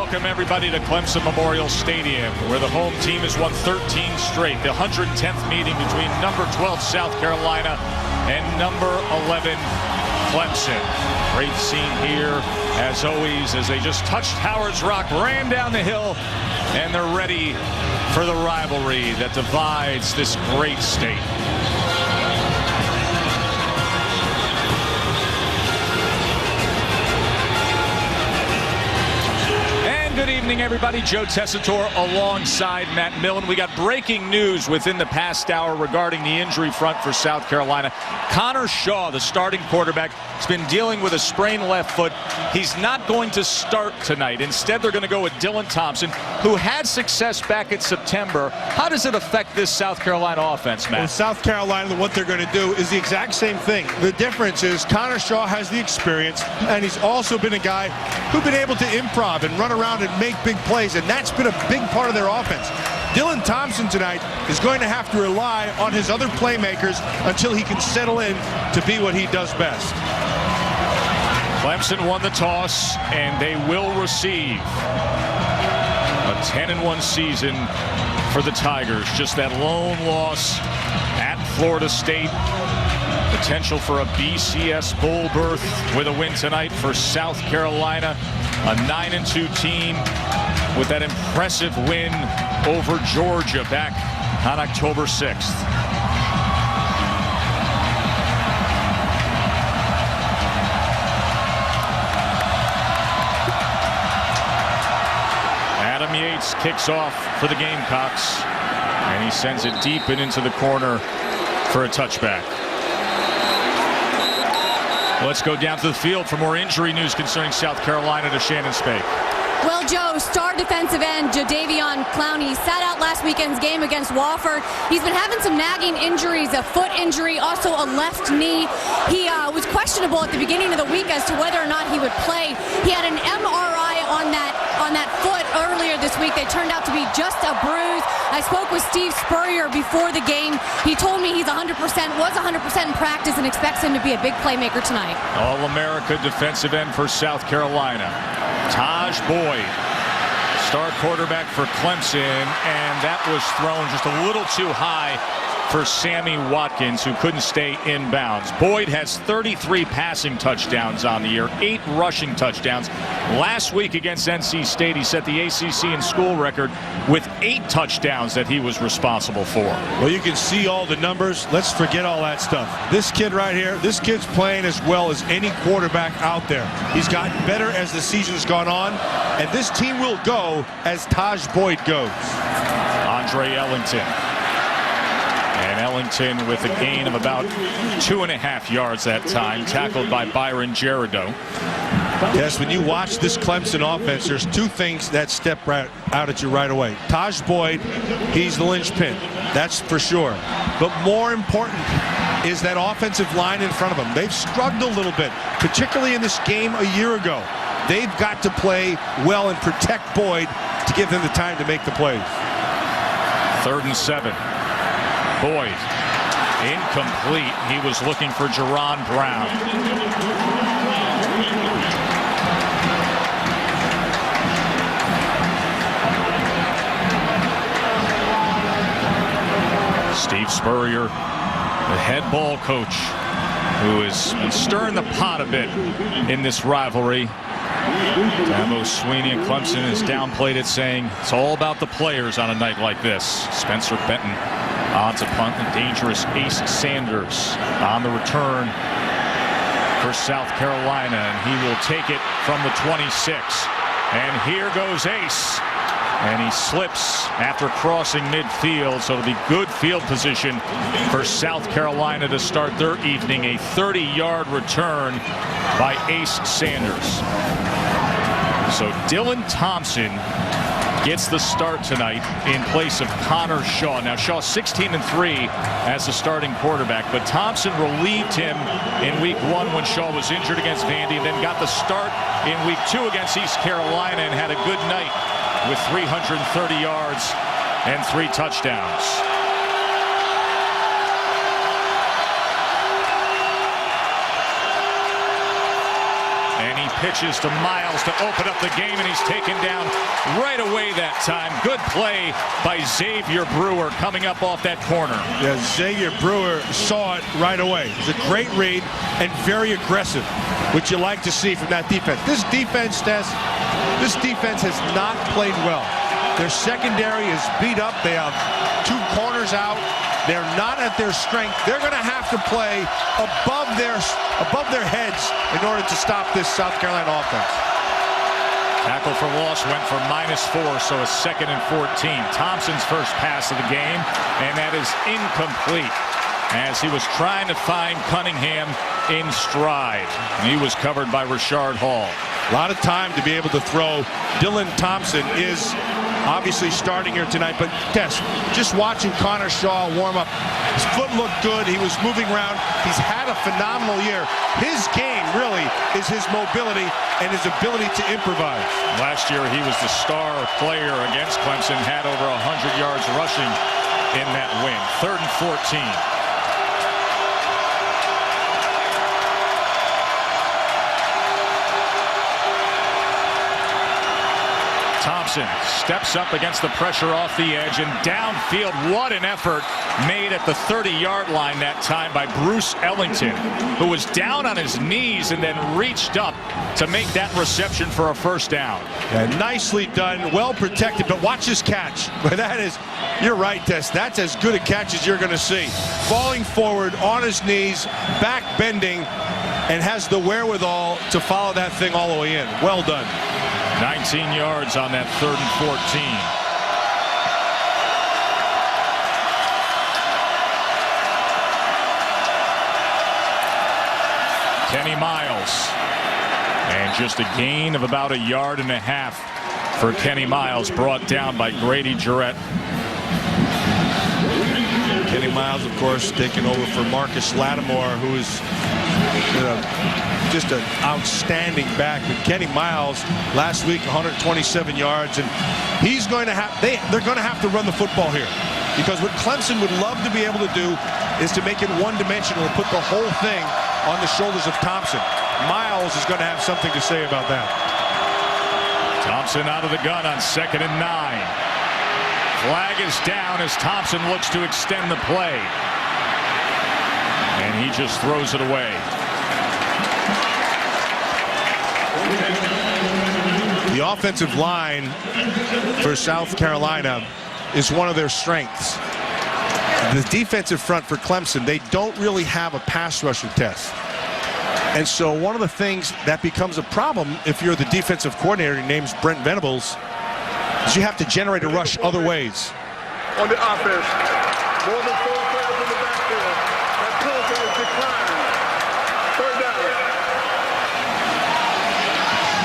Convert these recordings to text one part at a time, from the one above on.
Welcome everybody to Clemson Memorial Stadium, where the home team has won 13 straight. The 110th meeting between number 12 South Carolina and number 11 Clemson. Great scene here, as always, as they just touched Howard's Rock, ran down the hill, and they're ready for the rivalry that divides this great state. Good evening, everybody. Joe Tessitore alongside Matt Millen. We got breaking news within the past hour regarding the injury front for South Carolina. Connor Shaw, the starting quarterback, has been dealing with a sprained left foot. He's not going to start tonight. Instead, they're going to go with Dylan Thompson, who had success back in September. How does it affect this South Carolina offense, Matt? Well, South Carolina, what they're going to do is the exact same thing. The difference is Connor Shaw has the experience, and he's also been a guy who's been able to improv and run around and make big plays, and that's been a big part of their offense. Dylan Thompson tonight is going to have to rely on his other playmakers until he can settle in to be what he does best. Clemson won the toss, and they will receive a 10-1 season for the Tigers. Just that lone loss at Florida State. Potential for a BCS bowl berth with a win tonight for South Carolina. A 9-2 team with that impressive win over Georgia back on October 6th. Adam Yates kicks off for the Gamecocks, and he sends it deep and into the corner for a touchback. Let's go down to the field for more injury news concerning South Carolina to Shannon Spake. Well, Joe, star defensive end Jadeveon Clowney sat out last weekend's game against Wofford. He's been having some nagging injuries, a foot injury, also a left knee. He was questionable at the beginning of the week as to whether or not he would play. He had an MRI on that foot earlier this week. They turned out to be just a bruise. I spoke with Steve Spurrier before the game. He told me he's 100%, was 100% in practice, and expects him to be a big playmaker tonight. All-America defensive end for South Carolina, Taj Boyd, star quarterback for Clemson, and that was thrown just a little too high for Sammy Watkins, who couldn't stay in bounds. Boyd has 33 passing touchdowns on the year, 8 rushing touchdowns. Last week against NC State, he set the ACC in school record with 8 touchdowns that he was responsible for. Well, you can see all the numbers. Let's forget all that stuff. This kid right here, this kid's playing as well as any quarterback out there. He's gotten better as the season's gone on, and this team will go as Taj Boyd goes. Andre Ellington. And Ellington with a gain of about 2.5 yards that time, tackled by Byron Gerardo. Yes, when you watch this Clemson offense, there's 2 things that step right out at you right away. Taj Boyd, he's the linchpin, that's for sure. But more important is that offensive line in front of them. They've struggled a little bit, particularly in this game a year ago. They've got to play well and protect Boyd to give him the time to make the plays. 3rd and 7. Boyd, incomplete. He was looking for Jerron Brown. Steve Spurrier, the head ball coach, who has been stirring the pot a bit in this rivalry. Dabo Sweeney and Clemson has downplayed it, saying it's all about the players on a night like this. Spencer Benton on to punt, the dangerous Ace Sanders on the return for South Carolina, and he will take it from the 26. And here goes Ace, and he slips after crossing midfield, so it'll be good field position for South Carolina to start their evening. A 30-yard return by Ace Sanders. So Dylan Thompson gets the start tonight in place of Connor Shaw. Now Shaw 16-3 as the starting quarterback, but Thompson relieved him in week 1 when Shaw was injured against Vandy, and then got the start in week 2 against East Carolina and had a good night with 330 yards and 3 touchdowns. And he pitches to Miles to open up the game, and he's taken down right away that time. Good play by Xavier Brewer coming up off that corner. Yeah, Xavier Brewer saw it right away. It's a great read and very aggressive, which you like to see from that defense. This defense has not played well. Their secondary is beat up. They have two corners out. They're not at their strength. They're going to have to play above their heads in order to stop this South Carolina offense. Tackle for loss went for -4, so a 2nd and 14. Thompson's first pass of the game, and that is incomplete as he was trying to find Cunningham in stride. And he was covered by Rashard Hall. A lot of time to be able to throw. Dylan Thompson is obviously starting here tonight, but Tess, just watching Connor Shaw warm up, his foot looked good. He was moving around. He's had a phenomenal year. His game really is his mobility and his ability to improvise. Last year he was the star player against Clemson, had over 100 yards rushing in that win. 3rd and 14. Thompson steps up against the pressure off the edge and downfield. What an effort made at the 30-yard line that time by Bruce Ellington, who was down on his knees and then reached up to make that reception for a first down. Yeah, nicely done, well protected, but watch this catch. That is, you're right, Tess, that's as good a catch as you're going to see. Falling forward on his knees, back bending, and has the wherewithal to follow that thing all the way in. Well done. 19 yards on that 3rd and 14. Kenny Miles. And just a gain of about 1.5 yards for Kenny Miles, brought down by Grady Jarrett. Kenny Miles, of course, taking over for Marcus Lattimore, who is just an outstanding back. But Kenny Miles last week 127 yards, and he's going to have they're going to have to run the football here, because what Clemson would love to be able to do is to make it one-dimensional and put the whole thing on the shoulders of Thompson. Miles is going to have something to say about that. Thompson out of the gun on 2nd and 9. Flag is down as Thompson looks to extend the play, and he just throws it away. The offensive line for South Carolina is one of their strengths. The defensive front for Clemson, they don't really have a pass rusher test. And so one of the things that becomes a problem if you're the defensive coordinator, your name's Brent Venables, is you have to generate a rush other ways. On the offense, more than 4 players in the backfield. That penalty is declined. 3rd down.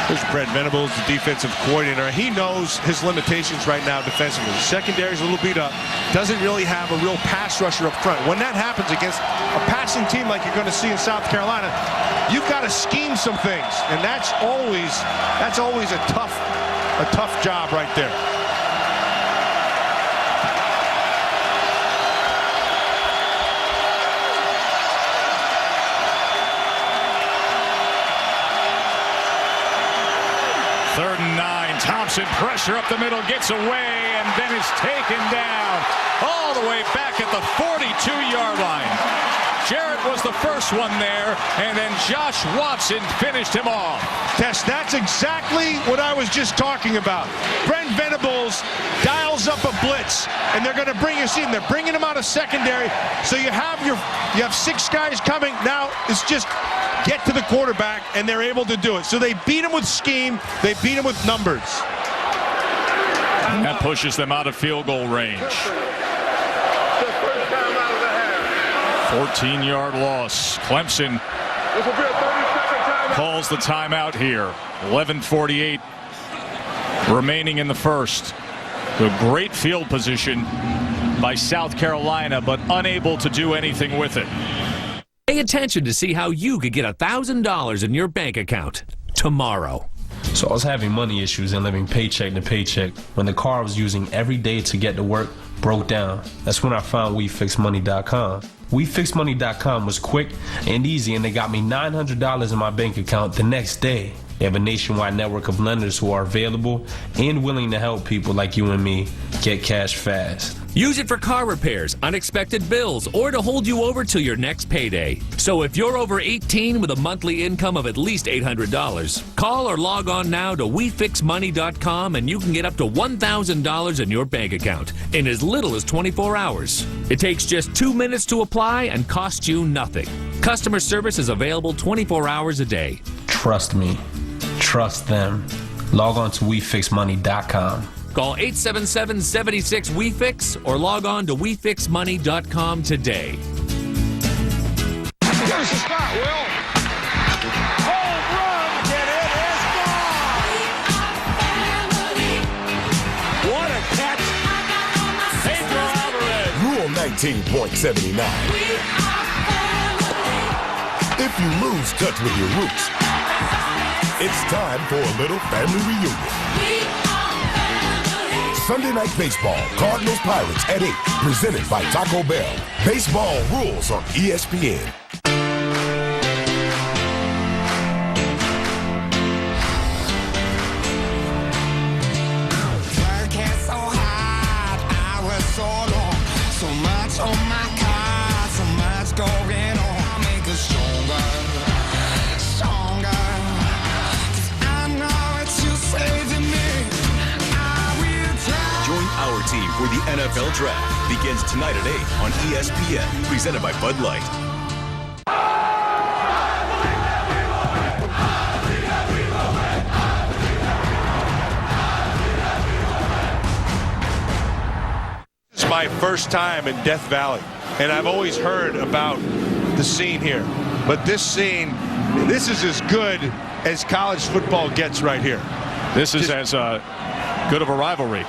There's Brent Venables, the defensive coordinator. He knows his limitations right now defensively. Secondary is a little beat up. Doesn't really have a real pass rusher up front. When that happens against a passing team like you're going to see in South Carolina, you've got to scheme some things, and that's always a tough job right there. Third and 9. Thompson, pressure up the middle, gets away, and then is taken down all the way back at the 42-yard line. Jarrett was the first one there, and then Josh Watson finished him off. Tess, that's exactly what I was just talking about. Brent Venables dials up a blitz, and they're going to bring his team. They're bringing him out of secondary, so you have 6 guys coming. Now it's just get to the quarterback, and they're able to do it. So they beat him with scheme. They beat him with numbers. And that pushes them out of field goal range. 14-yard loss. Clemson calls the timeout here. 11:48 remaining in the first. A great field position by South Carolina, but unable to do anything with it. Pay attention to see how you could get $1,000 in your bank account tomorrow. So I was having money issues and living paycheck to paycheck when the car I was using every day to get to work broke down. That's when I found WeFixMoney.com. WeFixMoney.com was quick and easy, and they got me $900 in my bank account the next day. They have a nationwide network of lenders who are available and willing to help people like you and me get cash fast. Use it for car repairs, unexpected bills, or to hold you over till your next payday. So if you're over 18 with a monthly income of at least $800, call or log on now to WeFixMoney.com and you can get up to $1,000 in your bank account in as little as 24 hours. It takes just 2 minutes to apply and costs you nothing. Customer service is available 24 hours a day. Trust me. Trust them. Log on to WeFixMoney.com. Call 877-76-WeFix or log on to WeFixMoney.com today. Here's the start, Will. Home run, and it is gone. What a catch. Pedro Alvarez. Rule 19.79. If you lose touch with your roots, it's time for a little family reunion. Sunday Night Baseball, Cardinals Pirates at 8, presented by Taco Bell. Baseball rules on ESPN. Working so hard, hours so long, so much on my card, so much going on. I'll make us stronger, stronger, 'cause I know it's you saving me. Join our team for the NFL Draft. Begins tonight at 8 on ESPN. Presented by Bud Light. It's my first time in Death Valley, and I've always heard about the scene here. But this scene, this is as good as college football gets right here. This is as good of a rivalry.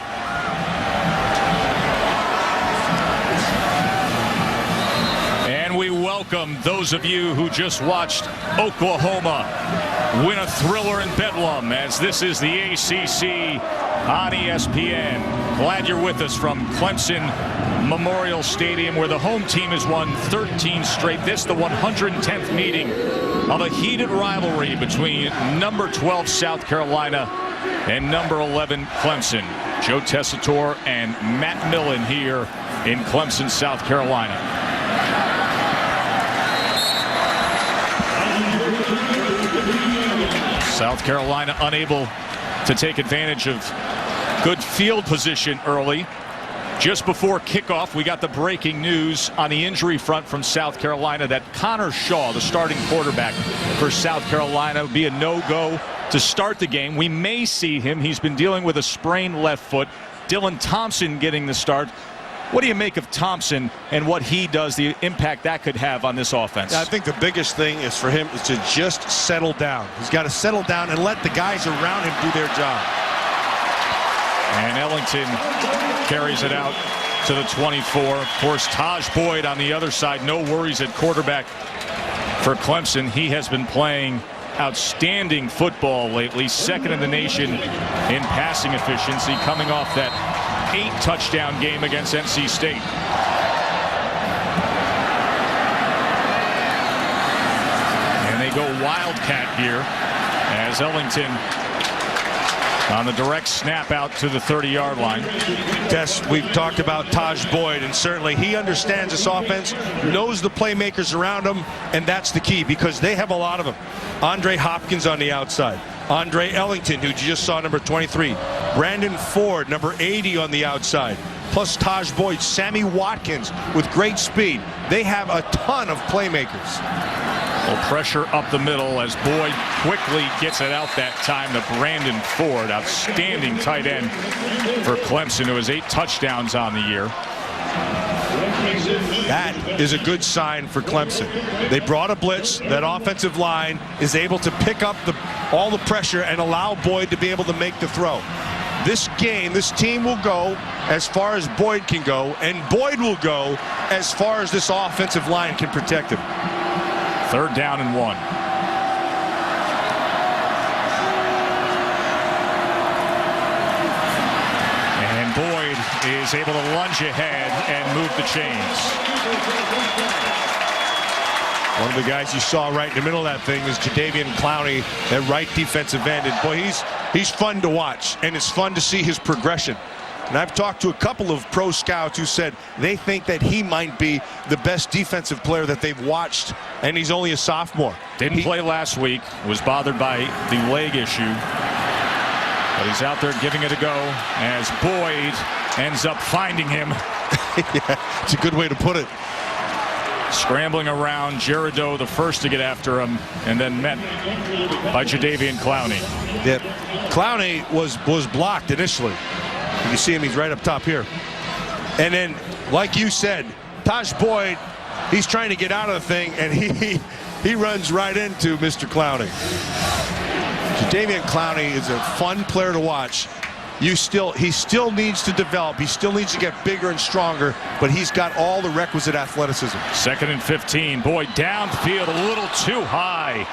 And we welcome those of you who just watched Oklahoma win a thriller in Bedlam, as this is the ACC on ESPN. Glad you're with us from Clemson Memorial Stadium, where the home team has won 13 straight. This the 110th meeting of a heated rivalry between number 12 South Carolina and number 11 Clemson. Joe Tessitore and Matt Millen here in Clemson, South Carolina. South Carolina unable to take advantage of good field position early. Just before kickoff, we got the breaking news on the injury front from South Carolina that Connor Shaw, the starting quarterback for South Carolina, would be a no-go to start the game. We may see him. He's been dealing with a sprained left foot. Dylan Thompson getting the start. What do you make of Thompson and what he does, the impact that could have on this offense? I think the biggest thing is for him is to just settle down. He's got to settle down and let the guys around him do their job. And Ellington carries it out to the 24. Of course, Taj Boyd on the other side. No worries at quarterback for Clemson. He has been playing outstanding football lately. Second in the nation in passing efficiency, coming off that 8-touchdown game against NC State. And they go Wildcat here as Ellington on the direct snap out to the 30-yard line. Yes, we've talked about Taj Boyd, and certainly he understands this offense, knows the playmakers around him, and that's the key because they have a lot of them. Andre Hopkins on the outside. Andre Ellington, who you just saw, number 23. Brandon Ford, number 80 on the outside. Plus Taj Boyd, Sammy Watkins with great speed. They have a ton of playmakers. Well, pressure up the middle as Boyd quickly gets it out that time to Brandon Ford. Outstanding tight end for Clemson, who has 8 touchdowns on the year. That is a good sign for Clemson. They brought a blitz. That offensive line is able to pick up all the pressure and allow Boyd to be able to make the throw. This game, this team will go as far as Boyd can go, and Boyd will go as far as this offensive line can protect him. 3rd down and 1. And Boyd is able to lunge ahead and move the chains. One of the guys you saw right in the middle of that thing is Jadeveon Clowney at right defensive end. And boy, he's fun to watch, and it's fun to see his progression. And I've talked to a couple of pro scouts who said they think that he might be the best defensive player that they've watched, and he's only a sophomore. Didn't play last week, was bothered by the leg issue. But he's out there giving it a go as Boyd ends up finding him. Yeah, it's a good way to put it. Scrambling around, Jerido the first to get after him, and then met by Jadeveon Clowney. Yeah, Clowney was blocked initially. You see him, he's right up top here. And then, like you said, Taj Boyd, he's trying to get out of the thing, and he runs right into Mr. Clowney. Jadeveon Clowney is a fun player to watch. He still needs to develop. He still needs to get bigger and stronger, but he's got all the requisite athleticism. 2nd and 15. Boyd downfield a little too high.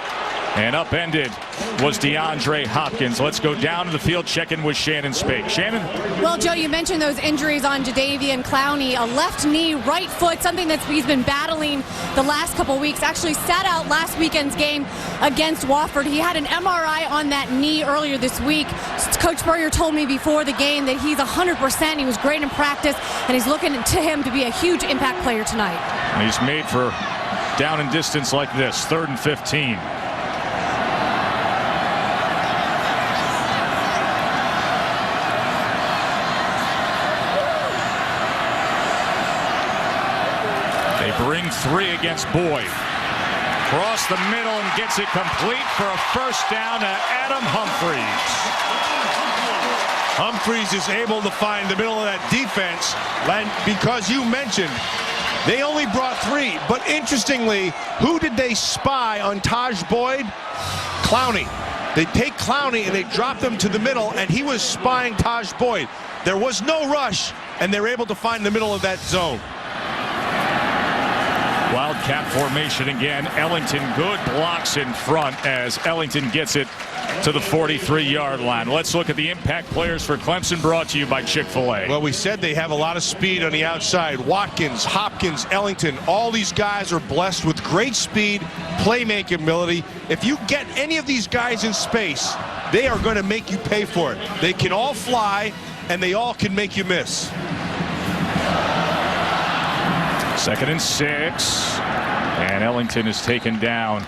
And upended was DeAndre Hopkins. Let's go down to the field, check in with Shannon Spake. Shannon? Well, Joe, you mentioned those injuries on Jadeveon Clowney. A left knee, right foot, something that he's been battling the last couple weeks. Actually sat out last weekend's game against Wofford. He had an MRI on that knee earlier this week. Coach Spurrier told me before the game that he's 100%. He was great in practice, and he's looking to him to be a huge impact player tonight. He's made for down and distance like this. 3rd and 15. Bring 3 against Boyd. Across the middle and gets it complete for a first down to Adam Humphries. Humphries is able to find the middle of that defense, because you mentioned they only brought 3. But interestingly, who did they spy on Taj Boyd? Clowney. They take Clowney and they drop them to the middle, and he was spying Taj Boyd. There was no rush, and they're able to find the middle of that zone. Wildcat formation again. Ellington, good blocks in front as Ellington gets it to the 43-yard line. Let's look at the impact players for Clemson, brought to you by Chick-fil-A. Well, we said they have a lot of speed on the outside. Watkins, Hopkins, Ellington, all these guys are blessed with great speed, playmaking ability. If you get any of these guys in space, they are going to make you pay for it. They can all fly, and they all can make you miss. 2nd and 6. And Ellington is taken down.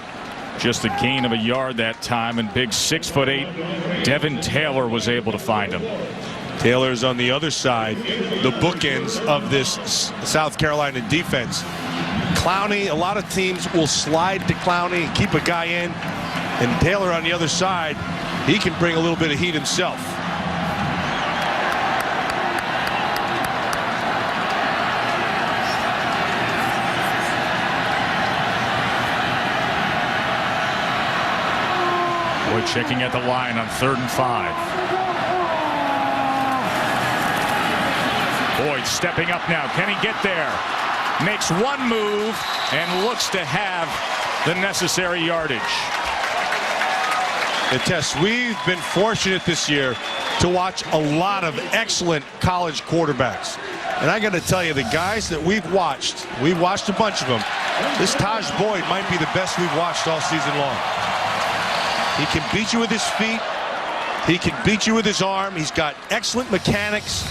Just a gain of a yard that time, and big 6'8" Devin Taylor was able to find him. Taylor's on the other side, the bookends of this South Carolina defense. Clowney, a lot of teams will slide to Clowney and keep a guy in. And Taylor on the other side, he can bring a little bit of heat himself. Boyd checking at the line on 3rd and 5. Boyd stepping up now. Can he get there? Makes one move and looks to have the necessary yardage. And Tess, we've been fortunate this year to watch a lot of excellent college quarterbacks. And I got to tell you, the guys that we've watched a bunch of them. This Taj Boyd might be the best we've watched all season long. He can beat you with his feet. He can beat you with his arm. He's got excellent mechanics.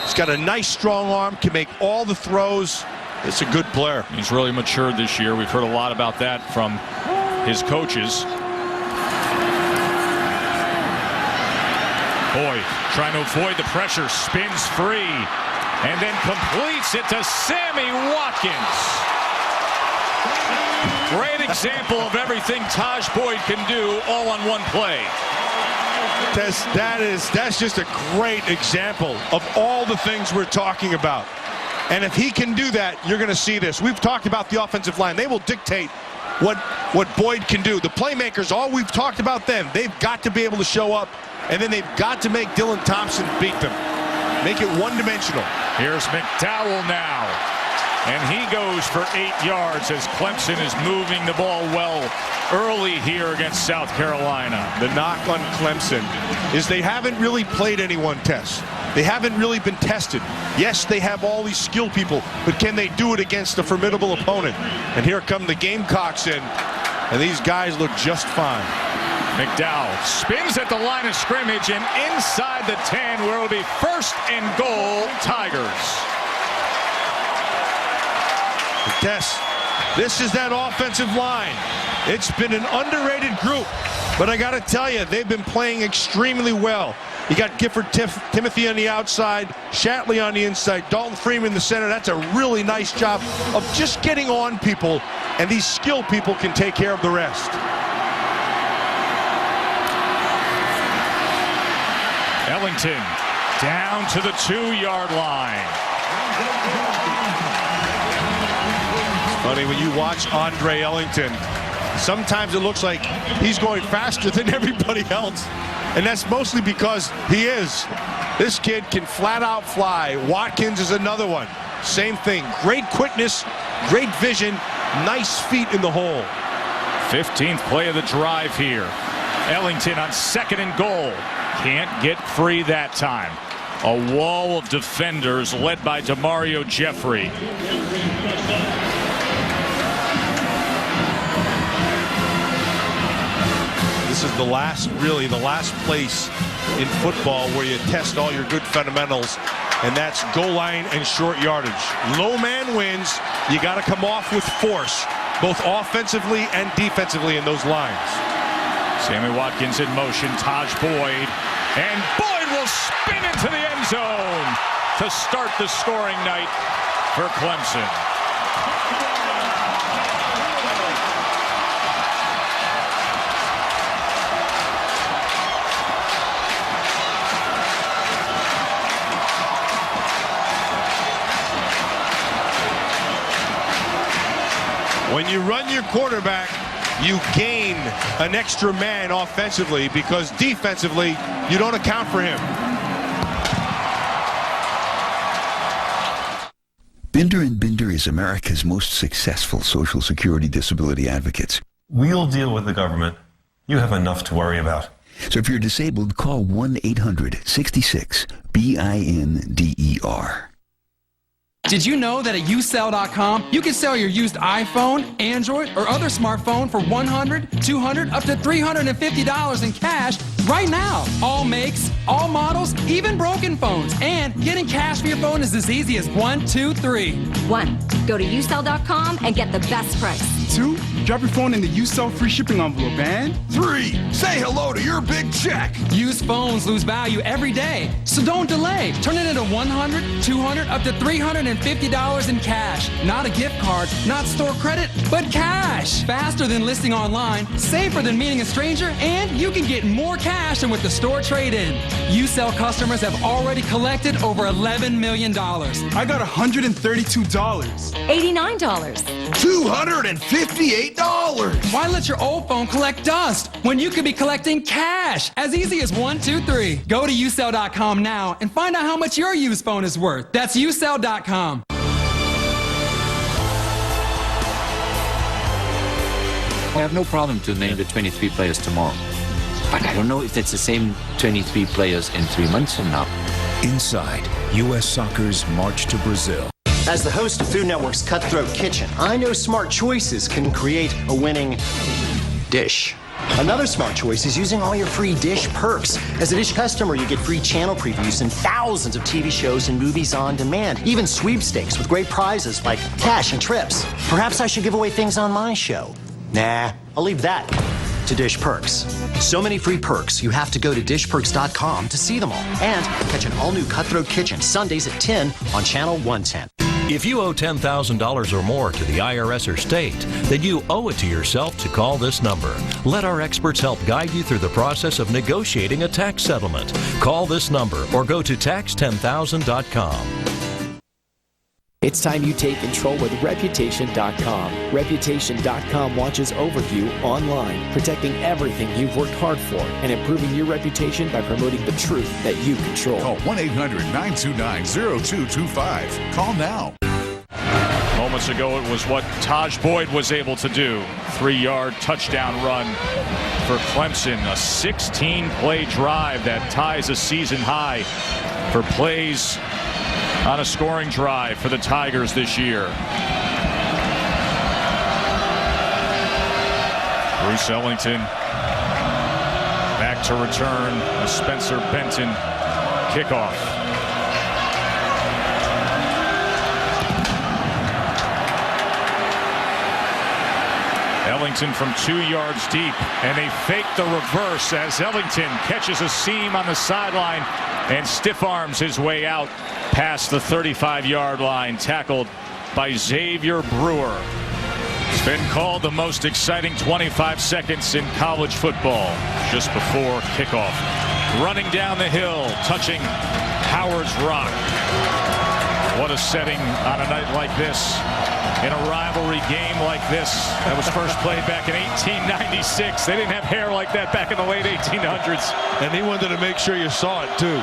He's got a nice strong arm, can make all the throws. It's a good player. He's really matured this year. We've heard a lot about that from his coaches. Boyd trying to avoid the pressure, spins free, and then completes it to Sammy Watkins. Great example of everything Taj Boyd can do all on one play. That's just a great example of all the things we're talking about. And if he can do that, you're going to see this. We've talked about the offensive line. They will dictate what Boyd can do. The playmakers, all we've talked about them, they've got to be able to show up, and then they've got to make Dylan Thompson beat them. Make it one-dimensional. Here's McDowell now. And he goes for 8 yards as Clemson is moving the ball well early here against South Carolina. The knock on Clemson is they haven't really played anyone, Tess. They haven't really been tested. Yes, they have all these skilled people, but can they do it against a formidable opponent? And here come the Gamecocks in, and these guys look just fine. McDowell spins at the line of scrimmage and inside the 10, where it'll be 1st and goal, Tigers. Tess, this is that offensive line. It's been an underrated group, but I got to tell you, they've been playing extremely well. You got Gifford Timothy on the outside, Shatley on the inside, Dalton Freeman in the center. That's a really nice job of just getting on people, and these skilled people can take care of the rest. Ellington down to the 2-yard line. Funny, when you watch Andre Ellington, sometimes it looks like he's going faster than everybody else. And that's mostly because he is. This kid can flat out fly. Watkins is another one. Same thing. Great quickness, great vision, nice feet in the hole. 15th play of the drive here. Ellington on 2nd and goal. Can't get free that time. A wall of defenders led by Demario Jeffrey. This is the last place in football where you test all your good fundamentals, and that's goal line and short yardage. Low man wins. You got to come off with force, both offensively and defensively in those lines. Sammy Watkins in motion, Taj Boyd, and Boyd will spin into the end zone to start the scoring night for Clemson. When you run your quarterback, you gain an extra man offensively because defensively, you don't account for him. Binder & Binder is America's most successful Social Security disability advocates. We'll deal with the government. You have enough to worry about. So if you're disabled, call 1-800-66-BINDER. Did you know that at usell.com, you can sell your used iPhone, Android, or other smartphone for $100, $200, up to $350 in cash right now? All makes, all models, even broken phones. And getting cash for your phone is as easy as 1, 2, 3. 1. Go to usell.com and get the best price. 2. Drop your phone in the Usell free shipping envelope. And 3. Say hello to your big check. Used phones lose value every day, so don't delay. Turn it into $100, $200, up to $350 in cash. Not a gift card, not store credit, but cash. Faster than listing online, safer than meeting a stranger, and you can get more cash than with the store trade-in. Usell customers have already collected over $11 million. I got $132. $89. $258. Why let your old phone collect dust when you could be collecting cash? As easy as 1, 2, 3. Go to usell.com now and find out how much your used phone is worth. That's usell.com. I have no problem to name the 23 players tomorrow. But I don't know if that's the same 23 players in 3 months from now. Inside U.S. Soccer's March to Brazil. As the host of Food Network's Cutthroat Kitchen, I know smart choices can create a winning dish. Another smart choice is using all your free Dish perks. As a Dish customer, you get free channel previews and thousands of TV shows and movies on demand, even sweepstakes with great prizes like cash and trips. Perhaps I should give away things on my show. Nah, I'll leave that to Dish Perks. So many free perks, you have to go to dishperks.com to see them all. And catch an all-new Cutthroat Kitchen Sundays at 10 on Channel 110. If you owe $10,000 or more to the IRS or state, then you owe it to yourself to call this number. Let our experts help guide you through the process of negotiating a tax settlement. Call this number or go to tax10000.com. It's time you take control with Reputation.com. Reputation.com watches over you online, protecting everything you've worked hard for and improving your reputation by promoting the truth that you control. Call 1-800-929-0225. Call now. Moments ago, it was what Taj Boyd was able to do. 3-yard touchdown run for Clemson. A 16-play drive that ties a season high for plays on a scoring drive for the Tigers this year. Bruce Ellington back to return a Spencer Benton kickoff. Ellington from 2 yards deep, and they fake the reverse as Ellington catches a seam on the sideline and stiff arms his way out past the 35-yard line, tackled by Xavier Brewer. It's been called the most exciting 25 seconds in college football just before kickoff. Running down the hill, touching Howard's Rock. What a setting on a night like this. In a rivalry game like this that was first played back in 1896. They didn't have hair like that back in the late 1800s. And he wanted to make sure you saw it, too.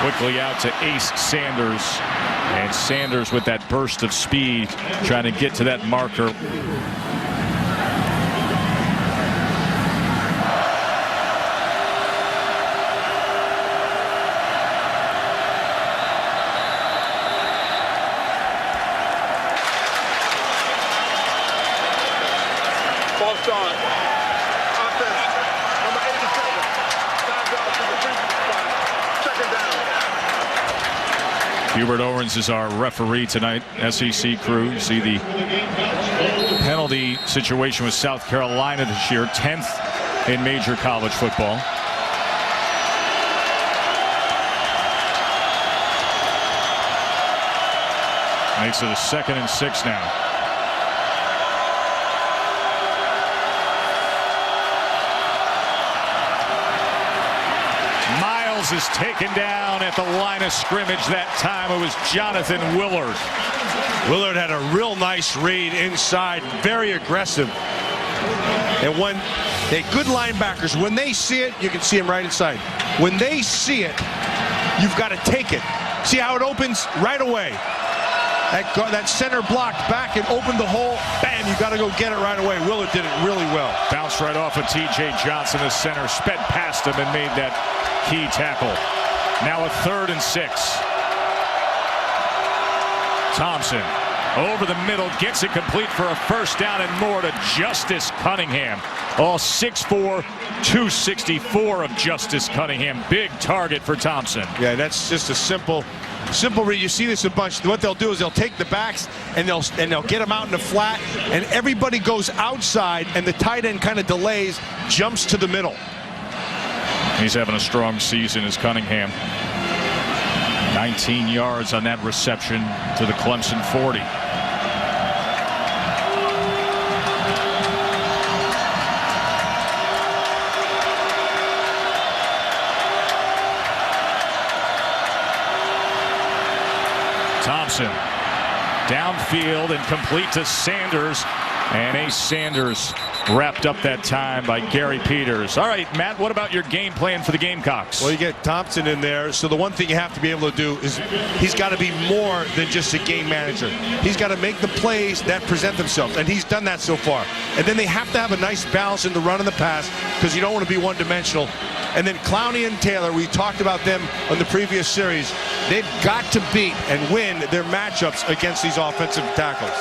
Quickly out to Ace Sanders. And Sanders with that burst of speed trying to get to that marker. False start. Offense, number 87. 5 yards to the 3 spot. Second down. Hubert Owens is our referee tonight. SEC crew. You see the penalty situation with South Carolina this year, 10th in major college football. Makes it a 2nd and 6 now. Miles is taken down at the line of scrimmage. That time it was Jonathan Willard. Willard had a real nice read inside, very aggressive. And when they good linebackers, when they see it, you can see him right inside. When they see it, you've got to take it. See how it opens right away. That center blocked back and opened the hole. Bam, you got to go get it right away. Willard did it really well. Bounced right off of T.J. Johnson, the center, sped past him and made that key tackle. Now a 3rd and 6. Thompson over the middle, gets it complete for a first down and more to Justice Cunningham. All 6'4", 264 of Justice Cunningham. Big target for Thompson. Yeah, that's just a simple read. You see this a bunch. What they'll do is they'll take the backs and they'll get them out in the flat, and everybody goes outside, and the tight end kind of delays, jumps to the middle. He's having a strong season as Cunningham. 19 yards on that reception to the Clemson 40. Thompson downfield and complete to Sanders, and Ace Sanders wrapped up that time by Gary Peters. All right, Matt, what about your game plan for the Gamecocks? Well, you get Thompson in there, so the one thing you have to be able to do is he's got to be more than just a game manager. He's got to make the plays that present themselves, and he's done that so far. And then they have to have a nice balance in the run and the pass, because you don't want to be one-dimensional. And then Clowney and Taylor, we talked about them on the previous series. They've got to beat and win their matchups against these offensive tackles.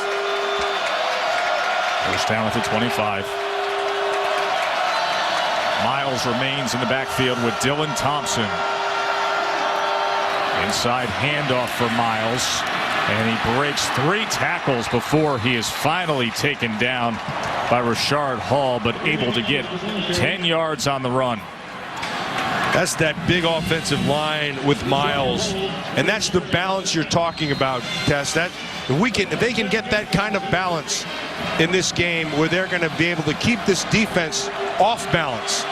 First down at the 25. Miles remains in the backfield with Dylan Thompson. Inside handoff for Miles, and he breaks 3 tackles before he is finally taken down by Rashard Hall, but able to get 10 yards on the run. That's that big offensive line with Miles, and that's the balance you're talking about, Tess. That if they can get that kind of balance in this game, where they're going to be able to keep this defense off balance,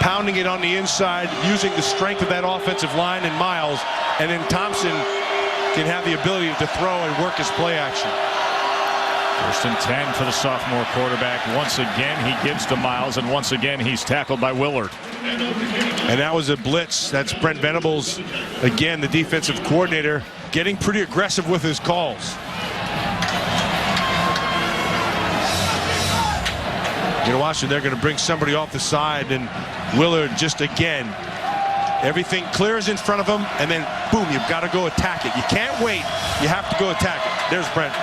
pounding it on the inside, using the strength of that offensive line and Miles, and then Thompson can have the ability to throw and work his play action. 1st and 10 for the sophomore quarterback. Once again, he gives to Miles, and once again, he's tackled by Willard. And that was a blitz. That's Brent Venables, again, the defensive coordinator, getting pretty aggressive with his calls. You're watching, they're going to bring somebody off the side, and Willard just again, everything clears in front of him, and then boom, you've got to go attack it. You can't wait. You have to go attack it. There's Brent.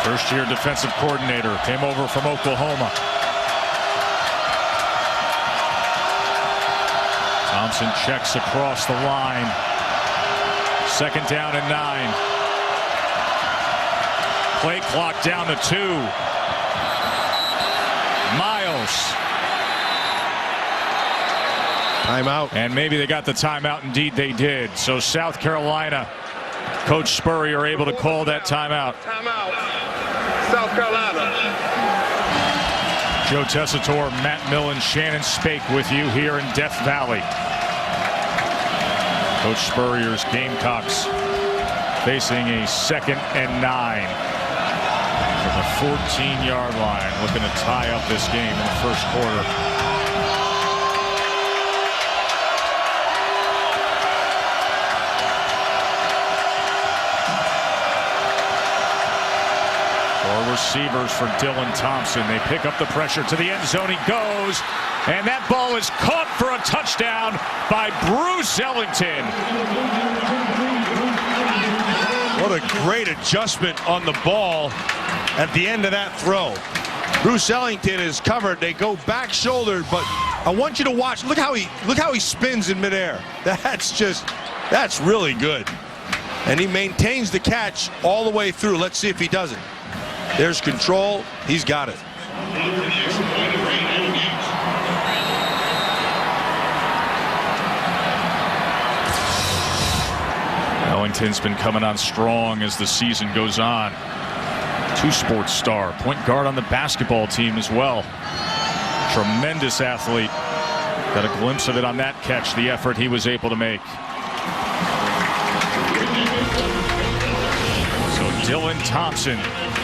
First-year defensive coordinator, came over from Oklahoma. Thompson checks across the line. 2nd down and 9. Play clock down to 2. Miles. Timeout. And maybe they got the timeout. Indeed they did. So South Carolina, Coach Spurrier able to call that timeout. Timeout. South Carolina. Joe Tessitore, Matt Millen, Shannon Spake with you here in Death Valley. Coach Spurrier's Gamecocks facing a 2nd and 9 from the 14-yard line, looking to tie up this game in the first quarter. Four receivers for Dylan Thompson. They pick up the pressure to the end zone. He goes, and that ball is caught for a touchdown by Bruce Ellington. What a great adjustment on the ball at the end of that throw. Bruce Ellington is covered. They go back shouldered, but I want you to watch. Look how he spins in midair. That's really good. And he maintains the catch all the way through. Let's see if he does it. There's control. He's got it. Ellington's been coming on strong as the season goes on. 2-sport star, point guard on the basketball team as well. Tremendous athlete. Got a glimpse of it on that catch, the effort he was able to make. So Dylan Thompson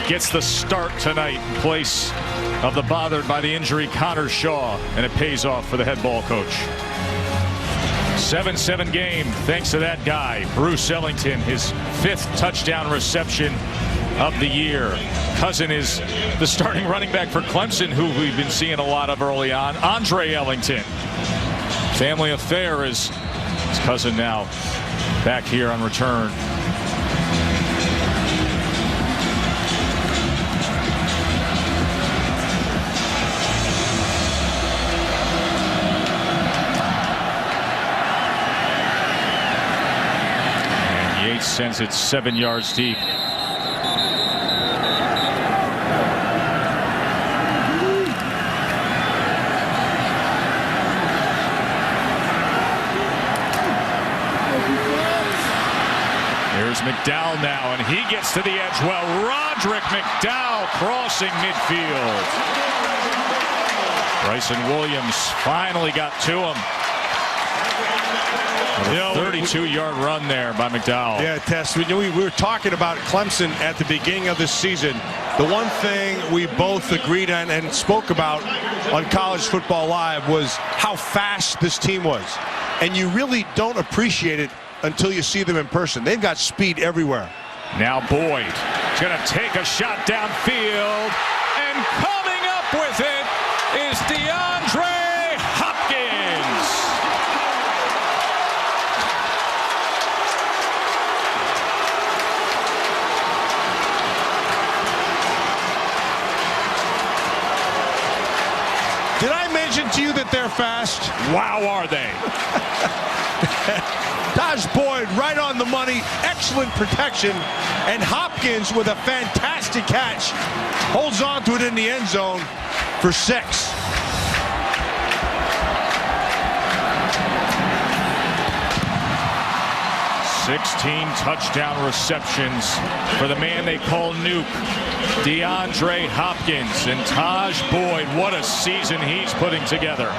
gets the start tonight in place of the bothered by the injury Connor Shaw, and it pays off for the head ball coach. 7-7 game thanks to that guy, Bruce Ellington, his 5th touchdown reception of the year. Cousin is the starting running back for Clemson, who we've been seeing a lot of early on, Andre Ellington. Family affair is his cousin now back here on return. Sends it 7 yards deep. Here's McDowell now, and he gets to the edge well. Roderick McDowell crossing midfield. Bryson Williams finally got to him. A 32-yard run there by McDowell. Yeah, Tess, we were talking about Clemson at the beginning of this season. The one thing we both agreed on and spoke about on College Football Live was how fast this team was. And you really don't appreciate it until you see them in person. They've got speed everywhere. Now Boyd is going to take a shot downfield, and coming up with it is DeAndre Hopkins. Did I mention to you that they're fast? Wow, are they? Taj Boyd right on the money. Excellent protection. And Hopkins with a fantastic catch. Holds on to it in the end zone for 6. Touchdown receptions for the man they call Nuke, DeAndre Hopkins. And Taj Boyd, what a season he's putting together.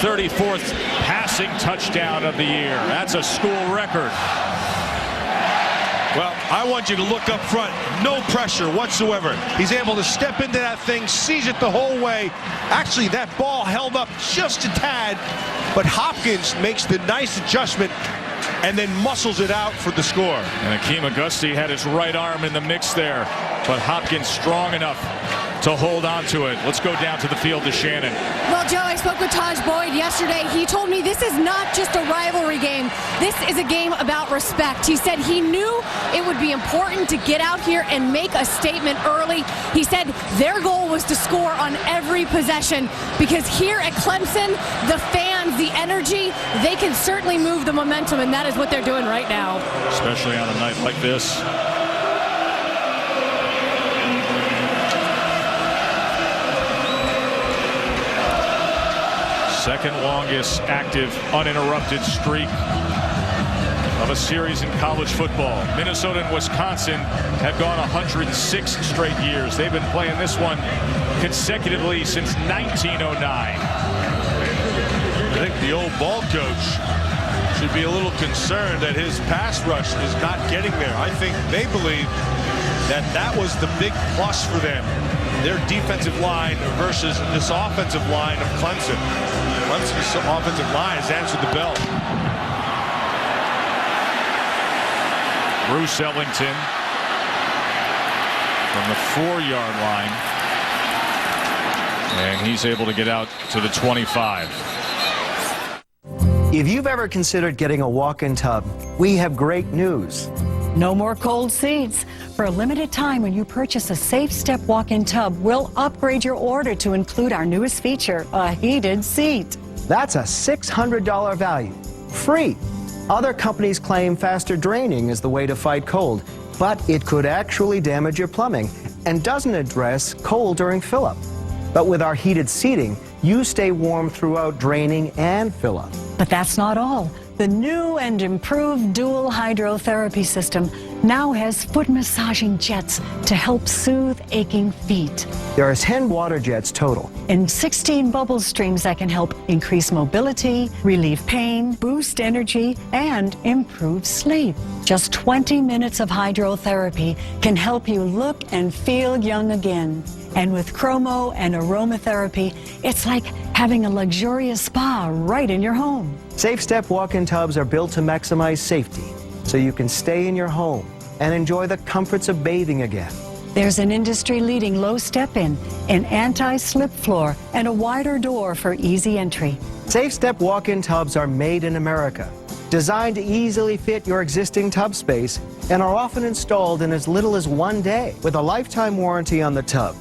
34th passing touchdown of the year. That's a school record. Well, I want you to look up front. No pressure whatsoever. He's able to step into that thing, seize it the whole way. Actually, that ball held up just a tad, but Hopkins makes the nice adjustment and then muscles it out for the score. And Akeem Auguste had his right arm in the mix there, but Hopkins strong enough to hold on to it. Let's go down to the field to Shannon. Well, Joe, I spoke with Taj Boyd yesterday. He told me this is not just a rivalry game. This is a game about respect. He said he knew it would be important to get out here and make a statement early. He said their goal was to score on every possession because here at Clemson, the fans, the energy, they can certainly move the momentum, and that is what they're doing right now. Especially on a night like this. Second longest active uninterrupted streak of a series in college football. Minnesota and Wisconsin have gone 106 straight years. They've been playing this one consecutively since 1909. I think the old ball coach should be a little concerned that his pass rush is not getting there. I think they believe that that was the big plus for them. Their defensive line versus this offensive line of Clemson. Clemson's offensive line has answered the bell. Bruce Ellington from the 4-yard line. And he's able to get out to the 25. If you've ever considered getting a walk-in tub, we have great news. No more cold seats. For a limited time, when you purchase a Safe Step walk-in tub, we'll upgrade your order to include our newest feature, a heated seat. That's a $600 value, free. Other companies claim faster draining is the way to fight cold, but it could actually damage your plumbing and doesn't address cold during fill-up. But with our heated seating, you stay warm throughout draining and fill-up. But that's not all. The new and improved dual hydrotherapy system now has foot massaging jets to help soothe aching feet. There are 10 water jets total. And 16 bubble streams that can help increase mobility, relieve pain, boost energy, and improve sleep. Just 20 minutes of hydrotherapy can help you look and feel young again. And with chromo and aromatherapy, it's like having a luxurious spa right in your home. Safe Step walk-in tubs are built to maximize safety, so you can stay in your home and enjoy the comforts of bathing again. There's an industry-leading low step-in, an anti-slip floor, and a wider door for easy entry. Safe Step walk-in tubs are made in America, designed to easily fit your existing tub space, and are often installed in as little as 1 day with a lifetime warranty on the tub.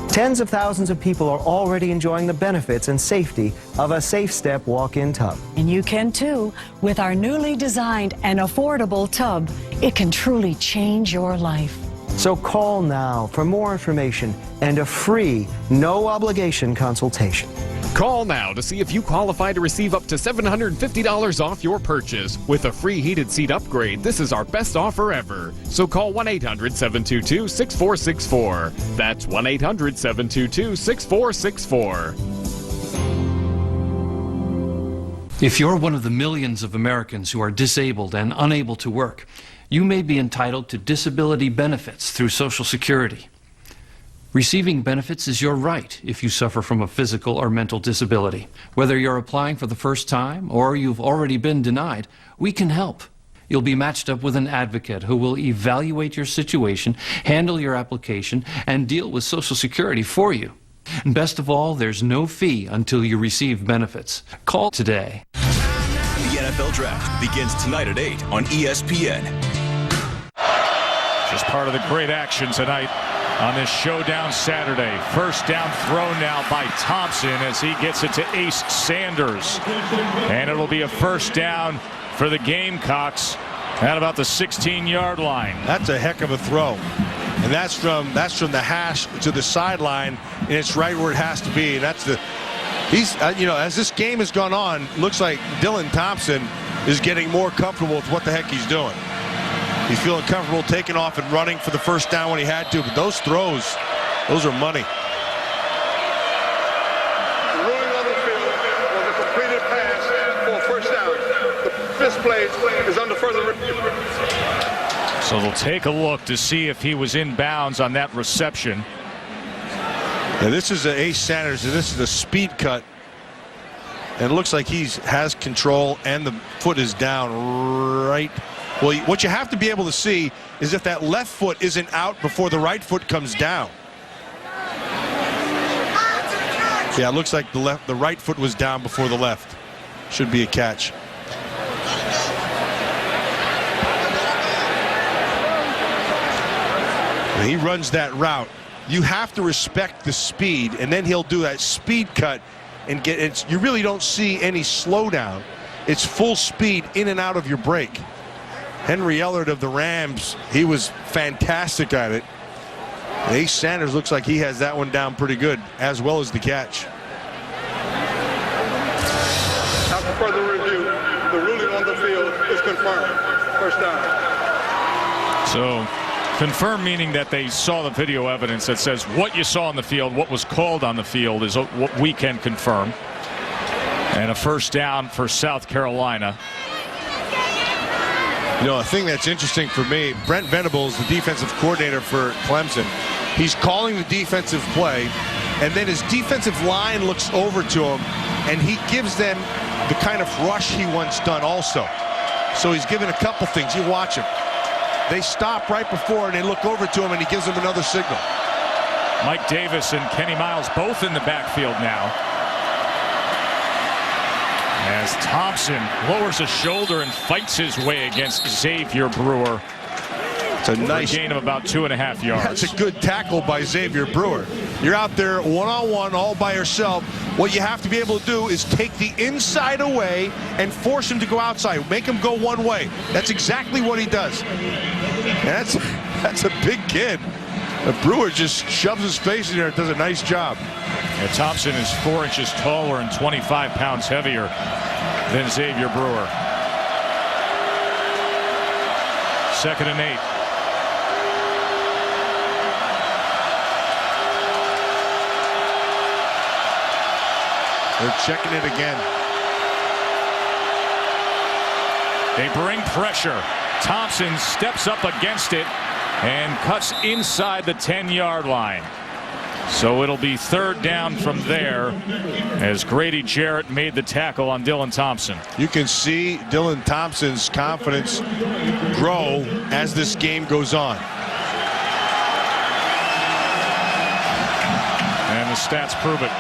Tens of thousands of people are already enjoying the benefits and safety of a Safe Step walk-in tub. And you can too. With our newly designed and affordable tub, it can truly change your life. So call now for more information and a free, no-obligation consultation. Call now to see if you qualify to receive up to $750 off your purchase. With a free heated seat upgrade, this is our best offer ever. So call 1-800-722-6464. That's 1-800-722-6464. If you're one of the millions of Americans who are disabled and unable to work, you may be entitled to disability benefits through Social Security. Receiving benefits is your right if you suffer from a physical or mental disability. Whether you're applying for the first time or you've already been denied, we can help. You'll be matched up with an advocate who will evaluate your situation, handle your application, and deal with Social Security for you. And best of all, there's no fee until you receive benefits. Call today. The NFL Draft begins tonight at 8 on ESPN. Just part of the great action tonight on this showdown Saturday. First down throw now by Thompson as he gets it to Ace Sanders. And it'll be a first down for the Gamecocks at about the 16-yard line. That's a heck of a throw. And that's from the hash to the sideline, and it's right where it has to be. And that's the as this game has gone on, looks like Dylan Thompson is getting more comfortable with what the heck he's doing. He's feeling comfortable taking off and running for the first down when he had to, but those throws, those are money. Rolling on the field was a completed pass for a first down. The fifth play is under further review. So they'll take a look to see if he was in bounds on that reception. Now this is Ace Sanders, and this is a speed cut. And it looks like he has control, and the foot is down right. Well, what you have to be able to see is if that left foot isn't out before the right foot comes down. Yeah, it looks like the right foot was down before the left. Should be a catch. When he runs that route, you have to respect the speed, and then he'll do that speed cut and get it. You really don't see any slowdown. It's full speed in and out of your break. Henry Ellard of the Rams, he was fantastic at it. Ace Sanders looks like he has that one down pretty good, as well as the catch. After further review, the ruling on the field is confirmed. First down. So, confirmed meaning that they saw the video evidence that says what you saw on the field, what was called on the field is what we can confirm. And a first down for South Carolina. You know, a thing that's interesting for me, Brent Venables, the defensive coordinator for Clemson, he's calling the defensive play, and then his defensive line looks over to him, and he gives them the kind of rush he wants done also. So he's given a couple things. You watch him. They stop right before, and they look over to him, and he gives them another signal. Mike Davis and Kenny Miles both in the backfield now. As Thompson lowers a shoulder and fights his way against Xavier Brewer. It's a nice gain of about 2.5 yards. That's a good tackle by Xavier Brewer. You're out there one-on-one all by yourself. What you have to be able to do is take the inside away and force him to go outside. Make him go one way. That's exactly what he does. And that's a big kid. Brewer just shoves his face in there and does a nice job. Yeah, Thompson is 4 inches taller and 25 pounds heavier than Xavier Brewer. 2nd and 8. They're checking it again. They bring pressure. Thompson steps up against it and cuts inside the 10-yard line. So it'll be 3rd down from there as Grady Jarrett made the tackle on Dylan Thompson. You can see Dylan Thompson's confidence grow as this game goes on. And the stats prove it.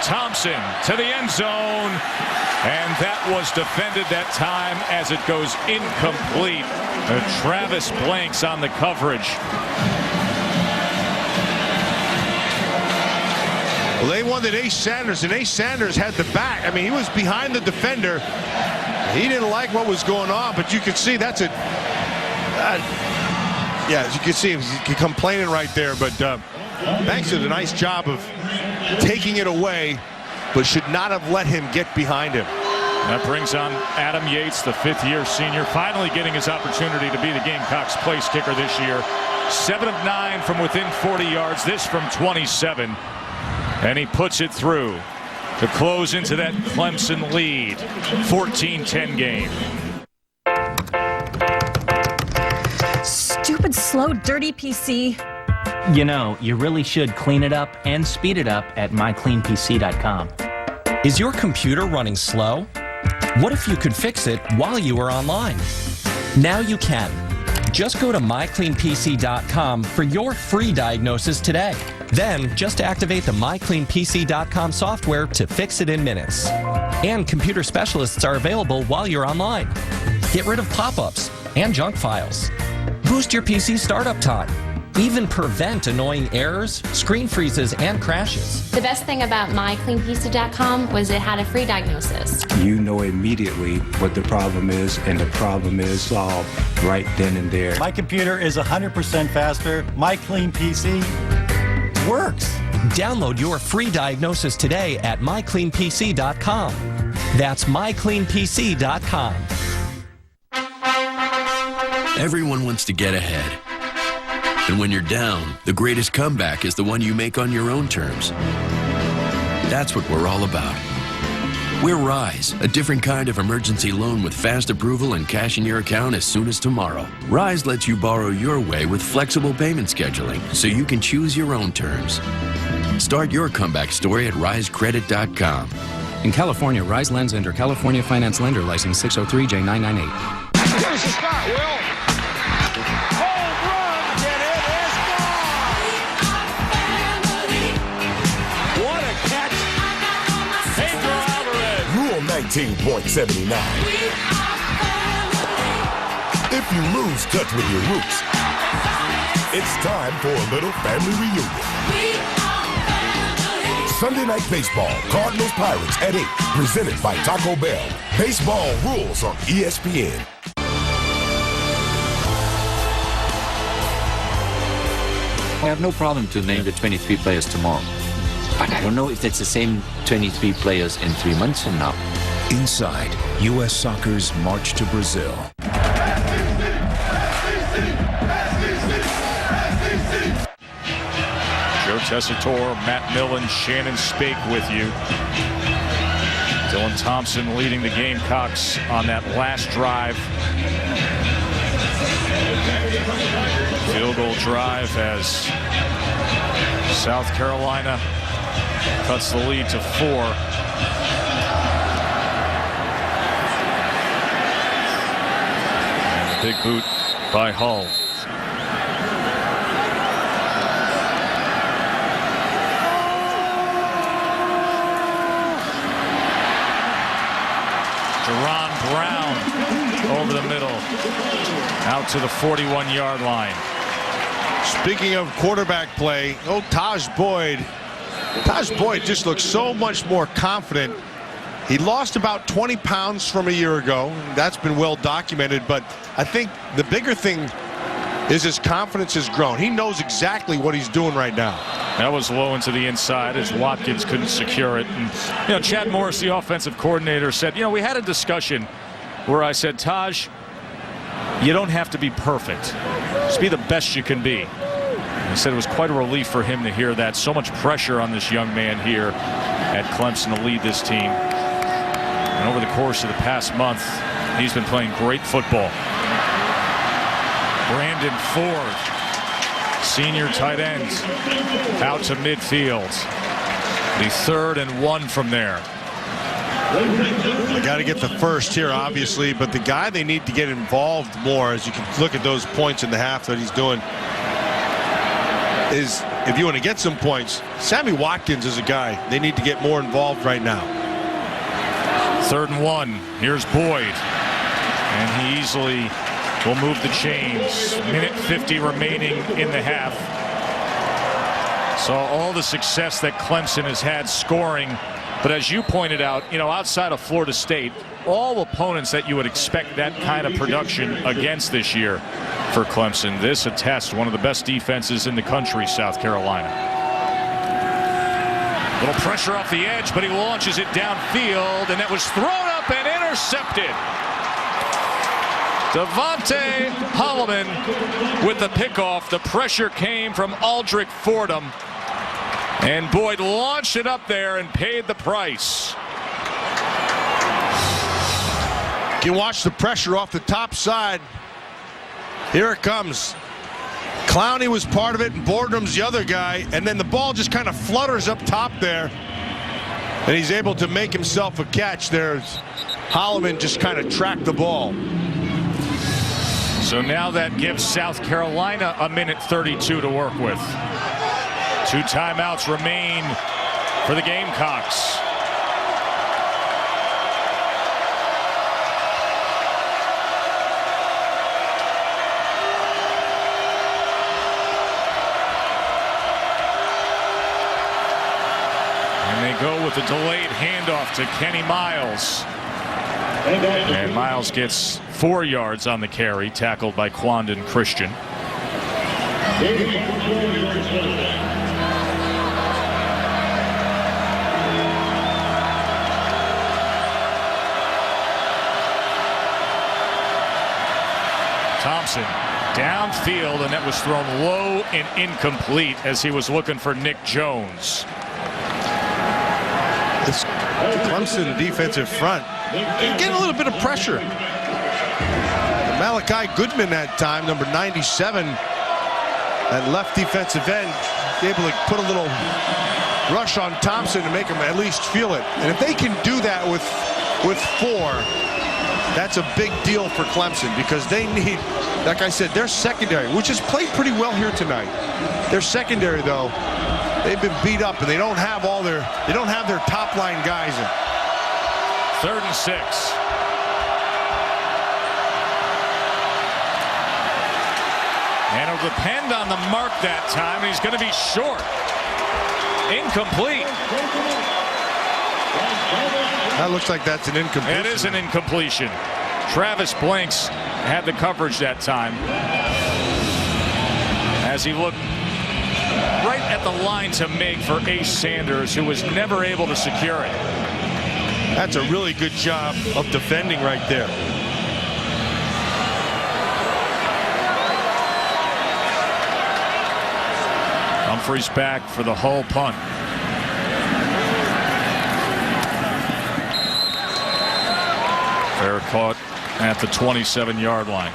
Thompson to the end zone, and that was defended that time as it goes incomplete. Travis Blanks on the coverage. Well, they wanted Ace Sanders, and Ace Sanders had the back. I mean, he was behind the defender. He didn't like what was going on, but you could see that's a yeah, as you can see, he's complaining right there, but Banks did a nice job of taking it away, but should not have let him get behind him. That brings on Adam Yates, the 5th-year senior, finally getting his opportunity to be the Gamecocks' place kicker this year. 7 of 9 from within 40 yards, this from 27. And he puts it through to close into that Clemson lead. 14-10 game. Stupid, slow, dirty PC. You know, you really should clean it up and speed it up at mycleanpc.com. Is your computer running slow? What if you could fix it while you were online? Now you can. Just go to mycleanpc.com for your free diagnosis today. Then just activate the mycleanpc.com software to fix it in minutes. And computer specialists are available while you're online. Get rid of pop-ups and junk files. Boost your PC startup time. Even prevent annoying errors, screen freezes, and crashes. The best thing about mycleanpc.com was it had a free diagnosis. You know immediately what the problem is, and the problem is solved right then and there. My computer is 100% faster. My Clean PC works. Download your free diagnosis today at mycleanpc.com. That's mycleanpc.com. Everyone wants to get ahead. And when you're down, the greatest comeback is the one you make on your own terms. That's what we're all about. We're Rise, a different kind of emergency loan with fast approval and cash in your account as soon as tomorrow. Rise lets you borrow your way with flexible payment scheduling, so you can choose your own terms. Start your comeback story at risecredit.com. In California, Rise Lends under California Finance Lender License 603J998. Here's the start, Will. Home run, and it is gone. What a catch. Pedro Alvarez. Rule 19.79. If you lose touch with your roots, it's time for a little family reunion. Sunday Night Baseball, Cardinals Pirates at 8, presented by Taco Bell. Baseball rules on ESPN. I have no problem to name the 23 players tomorrow. But I don't know if it's the same 23 players in 3 months from now. Inside U.S. Soccer's march to Brazil. Joe Tessitore, Matt Millen, Shannon Spake with you. Dylan Thompson leading the Gamecocks on that last drive. Field goal drive as South Carolina cuts the lead to 4. And a big boot by Hull. Deron Brown over the middle, out to the 41-yard line. Speaking of quarterback play, Taj Boyd. Taj Boyd just looks so much more confident. He lost about 20 pounds from a year ago. That's been well documented, but I think the bigger thing is his confidence has grown. He knows exactly what he's doing right now. That was low into the inside as Watkins couldn't secure it. And, Chad Morris, the offensive coordinator, said, we had a discussion where I said, Taj, you don't have to be perfect. Just be the best you can be. And he said it was quite a relief for him to hear that. So much pressure on this young man here at Clemson to lead this team. And over the course of the past month, he's been playing great football. Brandon Ford, senior tight end, out to midfield. The 3rd and 1 from there. They got to get the first here, obviously, but the guy they need to get involved more, as you can look at those points in the half that he's doing, is if you want to get some points, Sammy Watkins is a guy they need to get more involved right now. 3rd and 1. Here's Boyd, and he easily will move the chains. Minute 50 remaining in the half. Saw all the success that Clemson has had scoring, but as you pointed out, outside of Florida State, all opponents that you would expect that kind of production against this year for Clemson. This attests one of the best defenses in the country, South Carolina. Little pressure off the edge, but he launches it downfield, and that was thrown up and intercepted. Devontae Holloman with the pickoff. The pressure came from Aldrick Fordham. And Boyd launched it up there and paid the price. You can watch the pressure off the top side. Here it comes. Clowney was part of it, and Boardrum's the other guy. And then the ball just kind of flutters up top there. And he's able to make himself a catch there. Holloman just kind of tracked the ball. So now that gives South Carolina a minute 32 to work with. 2 timeouts remain for the Gamecocks. And they go with a delayed handoff to Kenny Miles. And Miles gets 4 yards on the carry, tackled by Quandon Christian. Thompson downfield, and that was thrown low and incomplete as he was looking for Nick Jones. Clemson defensive front getting a little bit of pressure. Malachi Goodman that time, number 97, at left defensive end, able to put a little rush on Thompson to make him at least feel it. And if they can do that with 4, that's a big deal for Clemson, because they need, like I said, their secondary, which has played pretty well here tonight. Their secondary, though, they've been beat up, and they don't have their top line guys in. 3rd and 6. And it'll depend on the mark that time. He's going to be short. Incomplete. That looks like that's an incompletion. It is an incompletion. Travis Blanks had the coverage that time, as he looked right at the line to make for Ace Sanders, who was never able to secure it. That's a really good job of defending right there. Humphreys back for the Hull punt. Fair caught at the 27-yard line.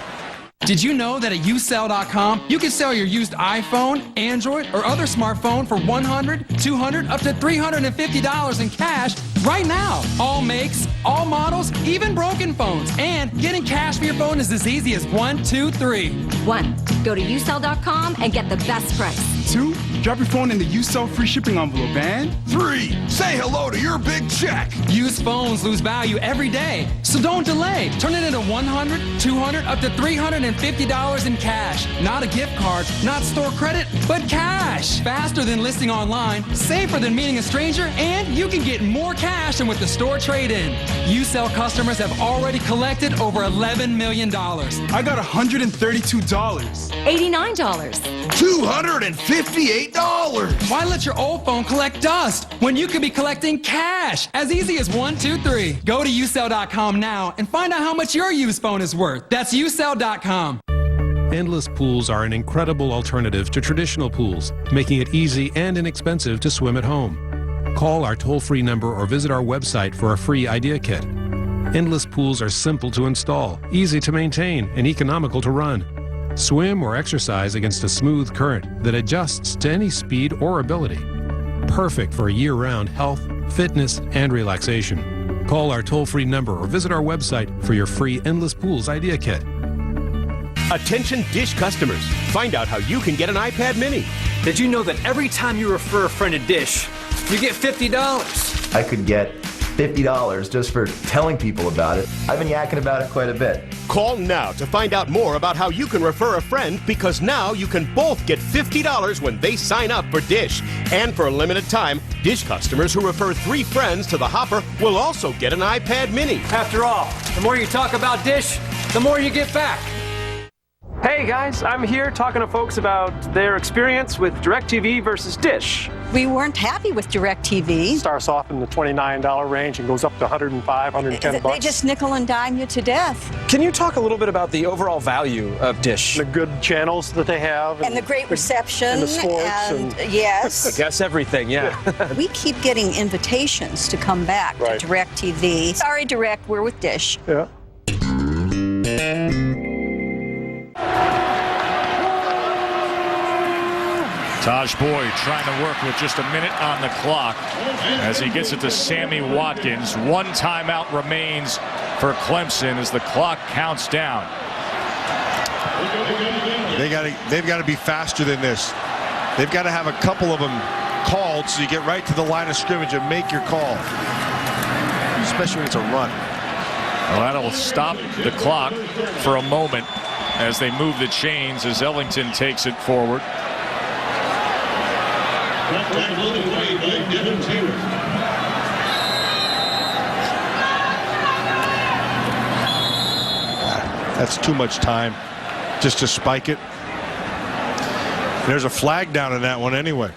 Did you know that at usell.com you can sell your used iPhone, Android, or other smartphone for $100, $200, up to $350 in cash right now? All makes, all models, even broken phones. And getting cash for your phone is as easy as 1, 2, 3. 1. Go to usell.com and get the best price. 2. Drop your phone in the Usell free shipping envelope. And 3. Say hello to your big check. Used phones lose value every day, so don't delay. Turn it into $100, $200, up to $350 in cash. Not a gift card, not store credit, but cash. Faster than listing online, safer than meeting a stranger, and you can get more cash than with the store trade-in. Usell customers have already collected over $11 million. I got $132. $89. $258. Why let your old phone collect dust when you could be collecting cash? As easy as 1, 2, 3. Go to usell.com now and find out how much your used phone is worth. That's usell.com. Endless pools are an incredible alternative to traditional pools, making it easy and inexpensive to swim at home. Call our toll-free number or visit our website for a free idea kit. Endless pools are simple to install, easy to maintain, and economical to run. Swim or exercise against a smooth current that adjusts to any speed or ability. Perfect for year-round health, fitness, and relaxation. Call our toll-free number or visit our website for your free Endless Pools idea kit. Attention Dish customers, find out how you can get an iPad mini. Did you know that every time you refer a friend to Dish, you get $50? I could get $50 just for telling people about it. I've been yakking about it quite a bit. Call now to find out more about how you can refer a friend, because now you can both get $50 when they sign up for Dish. And for a limited time, Dish customers who refer 3 friends to the Hopper will also get an iPad mini. After all, the more you talk about Dish, the more you get back. Hey guys, I'm here talking to folks about their experience with DirecTV versus Dish. We weren't happy with DirecTV. Starts off in the $29 range and goes up to $105, $110. They just nickel and dime you to death. Can you talk a little bit about the overall value of Dish? The good channels that they have. And the great reception. And the sports. And yes. I guess everything, yeah. We keep getting invitations to come back to DirecTV. Sorry, Direct, we're with Dish. Yeah. Taj Boyd trying to work with just a minute on the clock as he gets it to Sammy Watkins. 1 timeout remains for Clemson as the clock counts down. They've got to be faster than this. They've got to have a couple of them called so you get right to the line of scrimmage and make your call, especially when it's a run. Well, that'll stop the clock for a moment as they move the chains as Ellington takes it forward. That's too much time just to spike it. There's a flag down in that one anyway.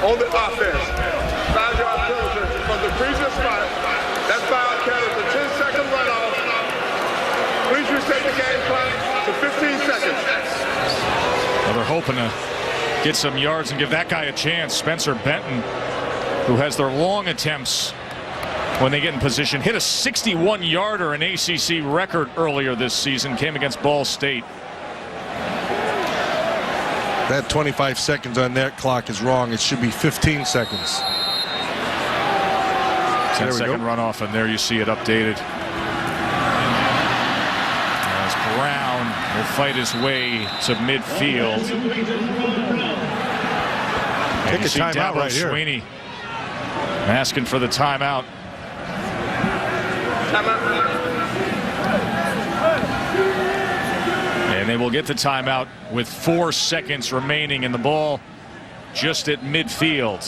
on the offense. 5-yard penalty from the previous spot. That foul carries a 10-second runoff. Please reset the game clock to 15 seconds. Well, they're hoping to get some yards and give that guy a chance. Spencer Benton, who has their long attempts when they get in position, hit a 61-yarder, an ACC record earlier this season, came against Ball State. That 25 seconds on that clock is wrong. It should be 15 seconds. 10-second runoff, and there you see it updated. As Brown will fight his way to midfield. Take a timeout right here. Sweeney asking for the timeout. And they will get the timeout with 4 seconds remaining in the ball just at midfield.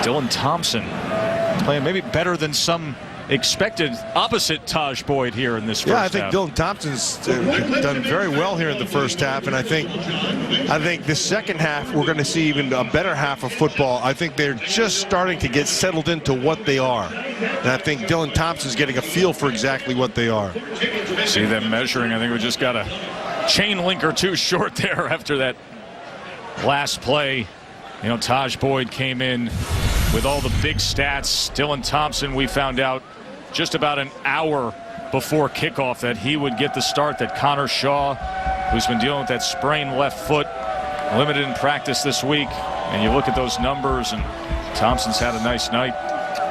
Dylan Thompson playing maybe better than some expected, opposite Taj Boyd here in this first half. Yeah, I think Dylan Thompson's done very well here in the first half, and I think the second half we're going to see even a better half of football. I think they're just starting to get settled into what they are, and I think Dylan Thompson's getting a feel for exactly what they are. See them measuring. I think we just got a chain link or two short there after that last play. You know, Taj Boyd came in with all the big stats. Dylan Thompson, we found out just about an hour before kickoff that he would get the start, that Connor Shaw, who's been dealing with that sprained left foot, limited in practice this week. And you look at those numbers, and Thompson's had a nice night.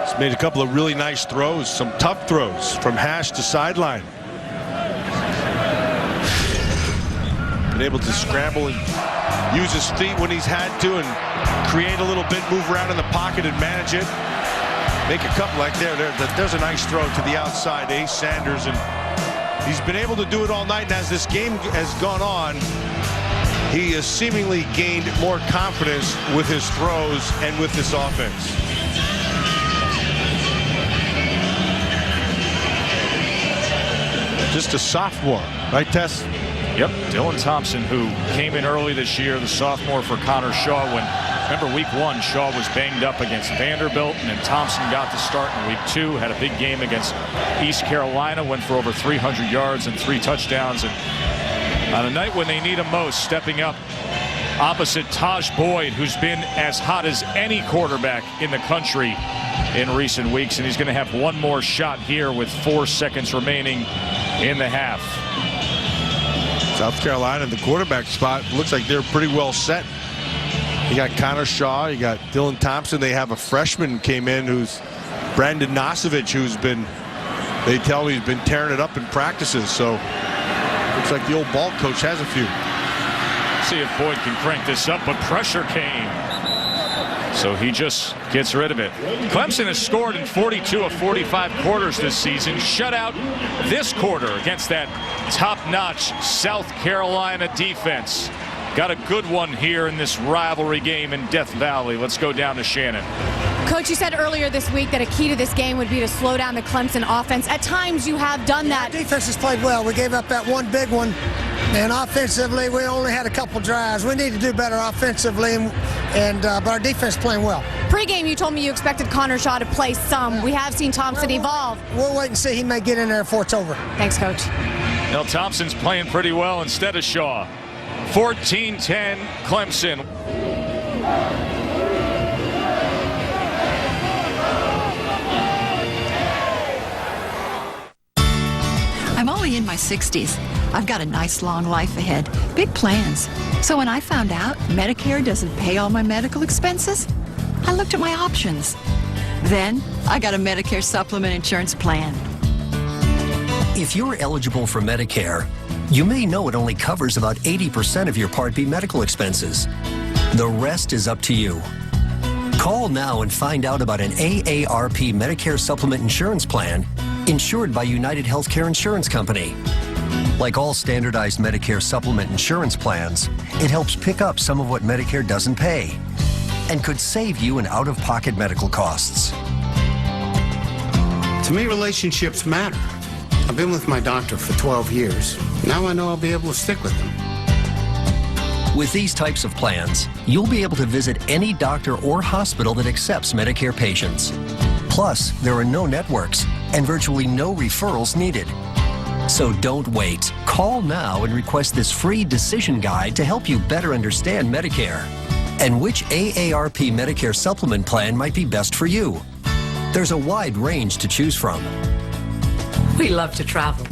He's made a couple of really nice throws, some tough throws from hash to sideline. Been able to scramble and use his feet when he's had to and create a little bit, move around in the pocket and manage it. Make a couple like there's a nice throw to the outside, Ace Sanders, and he's been able to do it all night. And as this game has gone on, he has seemingly gained more confidence with his throws and with this offense. Just a sophomore, right, Tess? Yep, Dylan Thompson, who came in early this year, the sophomore for Connor Shaw. When, remember, week 1, Shaw was banged up against Vanderbilt, and then Thompson got the start in week 2, had a big game against East Carolina, went for over 300 yards and 3 touchdowns. And on a night when they need him most, stepping up opposite Taj Boyd, who's been as hot as any quarterback in the country in recent weeks, and he's going to have one more shot here with 4 seconds remaining in the half. South Carolina, the quarterback spot, looks like they're pretty well set. You got Connor Shaw, you got Dylan Thompson. They have a freshman came in who's Brandon Nosovich, who's been, they tell me he's been tearing it up in practices. So looks like the old ball coach has a few. See if Boyd can crank this up, but pressure came. So he just gets rid of it. Clemson has scored in 42 of 45 quarters this season. Shut out this quarter against that top-notch South Carolina defense. Got a good one here in this rivalry game in Death Valley. Let's go down to Shannon. Coach, you said earlier this week that a key to this game would be to slow down the Clemson offense. At times you have done that. Defense has played well. We gave up that one big one. And offensively, we only had a couple drives. We need to do better offensively, but our defense playing well. Pre-game, you told me you expected Connor Shaw to play some. We have seen Thompson evolve. We'll wait and see. He may get in there before it's over. Thanks, Coach. Now Thompson's playing pretty well instead of Shaw. 14-10 Clemson. I'm only in my 60s. I've got a nice long life ahead, big plans. So when I found out Medicare doesn't pay all my medical expenses, I looked at my options. Then I got a Medicare supplement insurance plan. If you're eligible for Medicare, you may know it only covers about 80% of your Part B medical expenses. The rest is up to you. Call now and find out about an AARP Medicare supplement insurance plan insured by United Healthcare Insurance Company. Like all standardized Medicare supplement insurance plans, it helps pick up some of what Medicare doesn't pay and could save you in out-of-pocket medical costs. To me, relationships matter. I've been with my doctor for 12 years. Now I know I'll be able to stick with him. With these types of plans, you'll be able to visit any doctor or hospital that accepts Medicare patients. Plus, there are no networks and virtually no referrals needed. So don't wait. Call now and request this free decision guide to help you better understand Medicare and which AARP Medicare supplement plan might be best for you. There's a wide range to choose from. We love to travel,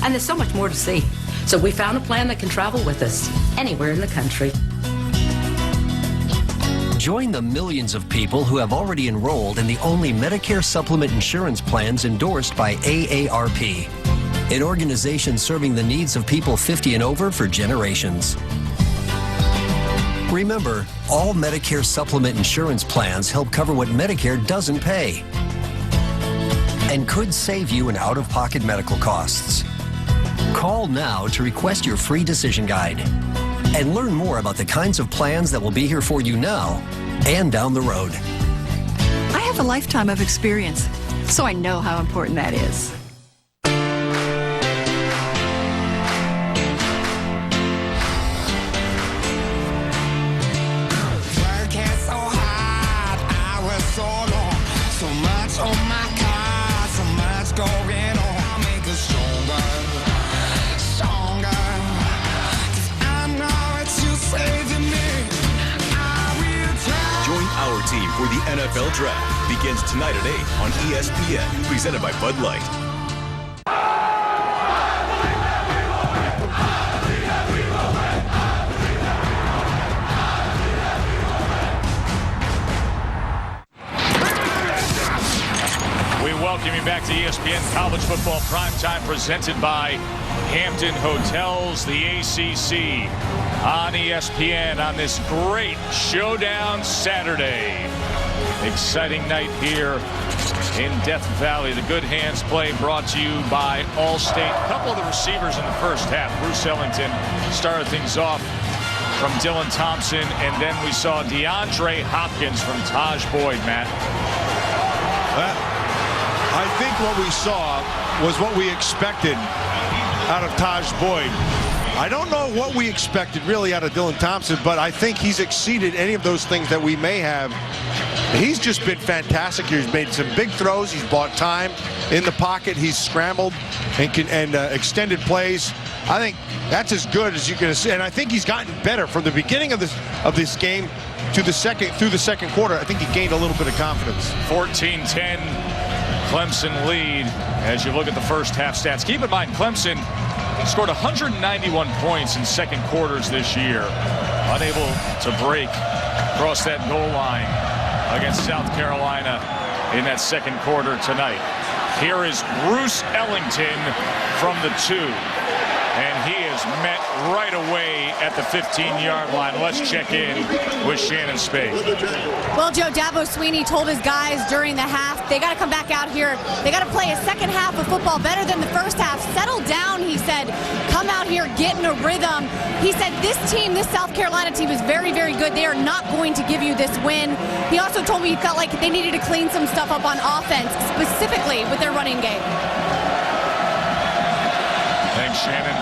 and there's so much more to see. So we found a plan that can travel with us anywhere in the country. Join the millions of people who have already enrolled in the only Medicare supplement insurance plans endorsed by AARP, an organization serving the needs of people 50 and over for generations. Remember, all Medicare supplement insurance plans help cover what Medicare doesn't pay and could save you in out-of-pocket medical costs. Call now to request your free decision guide and learn more about the kinds of plans that will be here for you now and down the road. I have a lifetime of experience, so I know how important that is. Our team for the NFL Draft begins tonight at 8 on ESPN, presented by Bud Light. We welcome you back to ESPN College Football Primetime, presented by Hampton Hotels, the ACC, on ESPN on this great Showdown Saturday. Exciting night here in Death Valley. The Good Hands play brought to you by Allstate. A couple of the receivers in the first half. Bruce Ellington started things off from Dylan Thompson, and then we saw DeAndre Hopkins from Taj Boyd, Matt. I think what we saw was what we expected out of Taj Boyd. I don't know what we expected really out of Dylan Thompson, but I think he's exceeded any of those things that we may have. He's just been fantastic here. He's made some big throws. He's bought time in the pocket. He's scrambled and extended plays. I think that's as good as you can see, and I think he's gotten better from the beginning of this game to the through the second quarter. I think he gained a little bit of confidence. 14-10 Clemson lead as you look at the first half stats. Keep in mind, Clemson scored 191 points in second quarters this year, unable to break across that goal line against South Carolina in that second quarter tonight. Here is Bruce Ellington from the 2, and he is met right away at the 15-yard line. Let's check in with Shannon Spade. Well, Joe, Dabo Swinney told his guys during the half, they got to come back out here. They got to play a second half of football better than the first half. Settle down, he said. Come out here, get in a rhythm. He said this team, this South Carolina team, is very, very good. They are not going to give you this win. He also told me he felt like they needed to clean some stuff up on offense, specifically with their running game. Thanks, Shannon.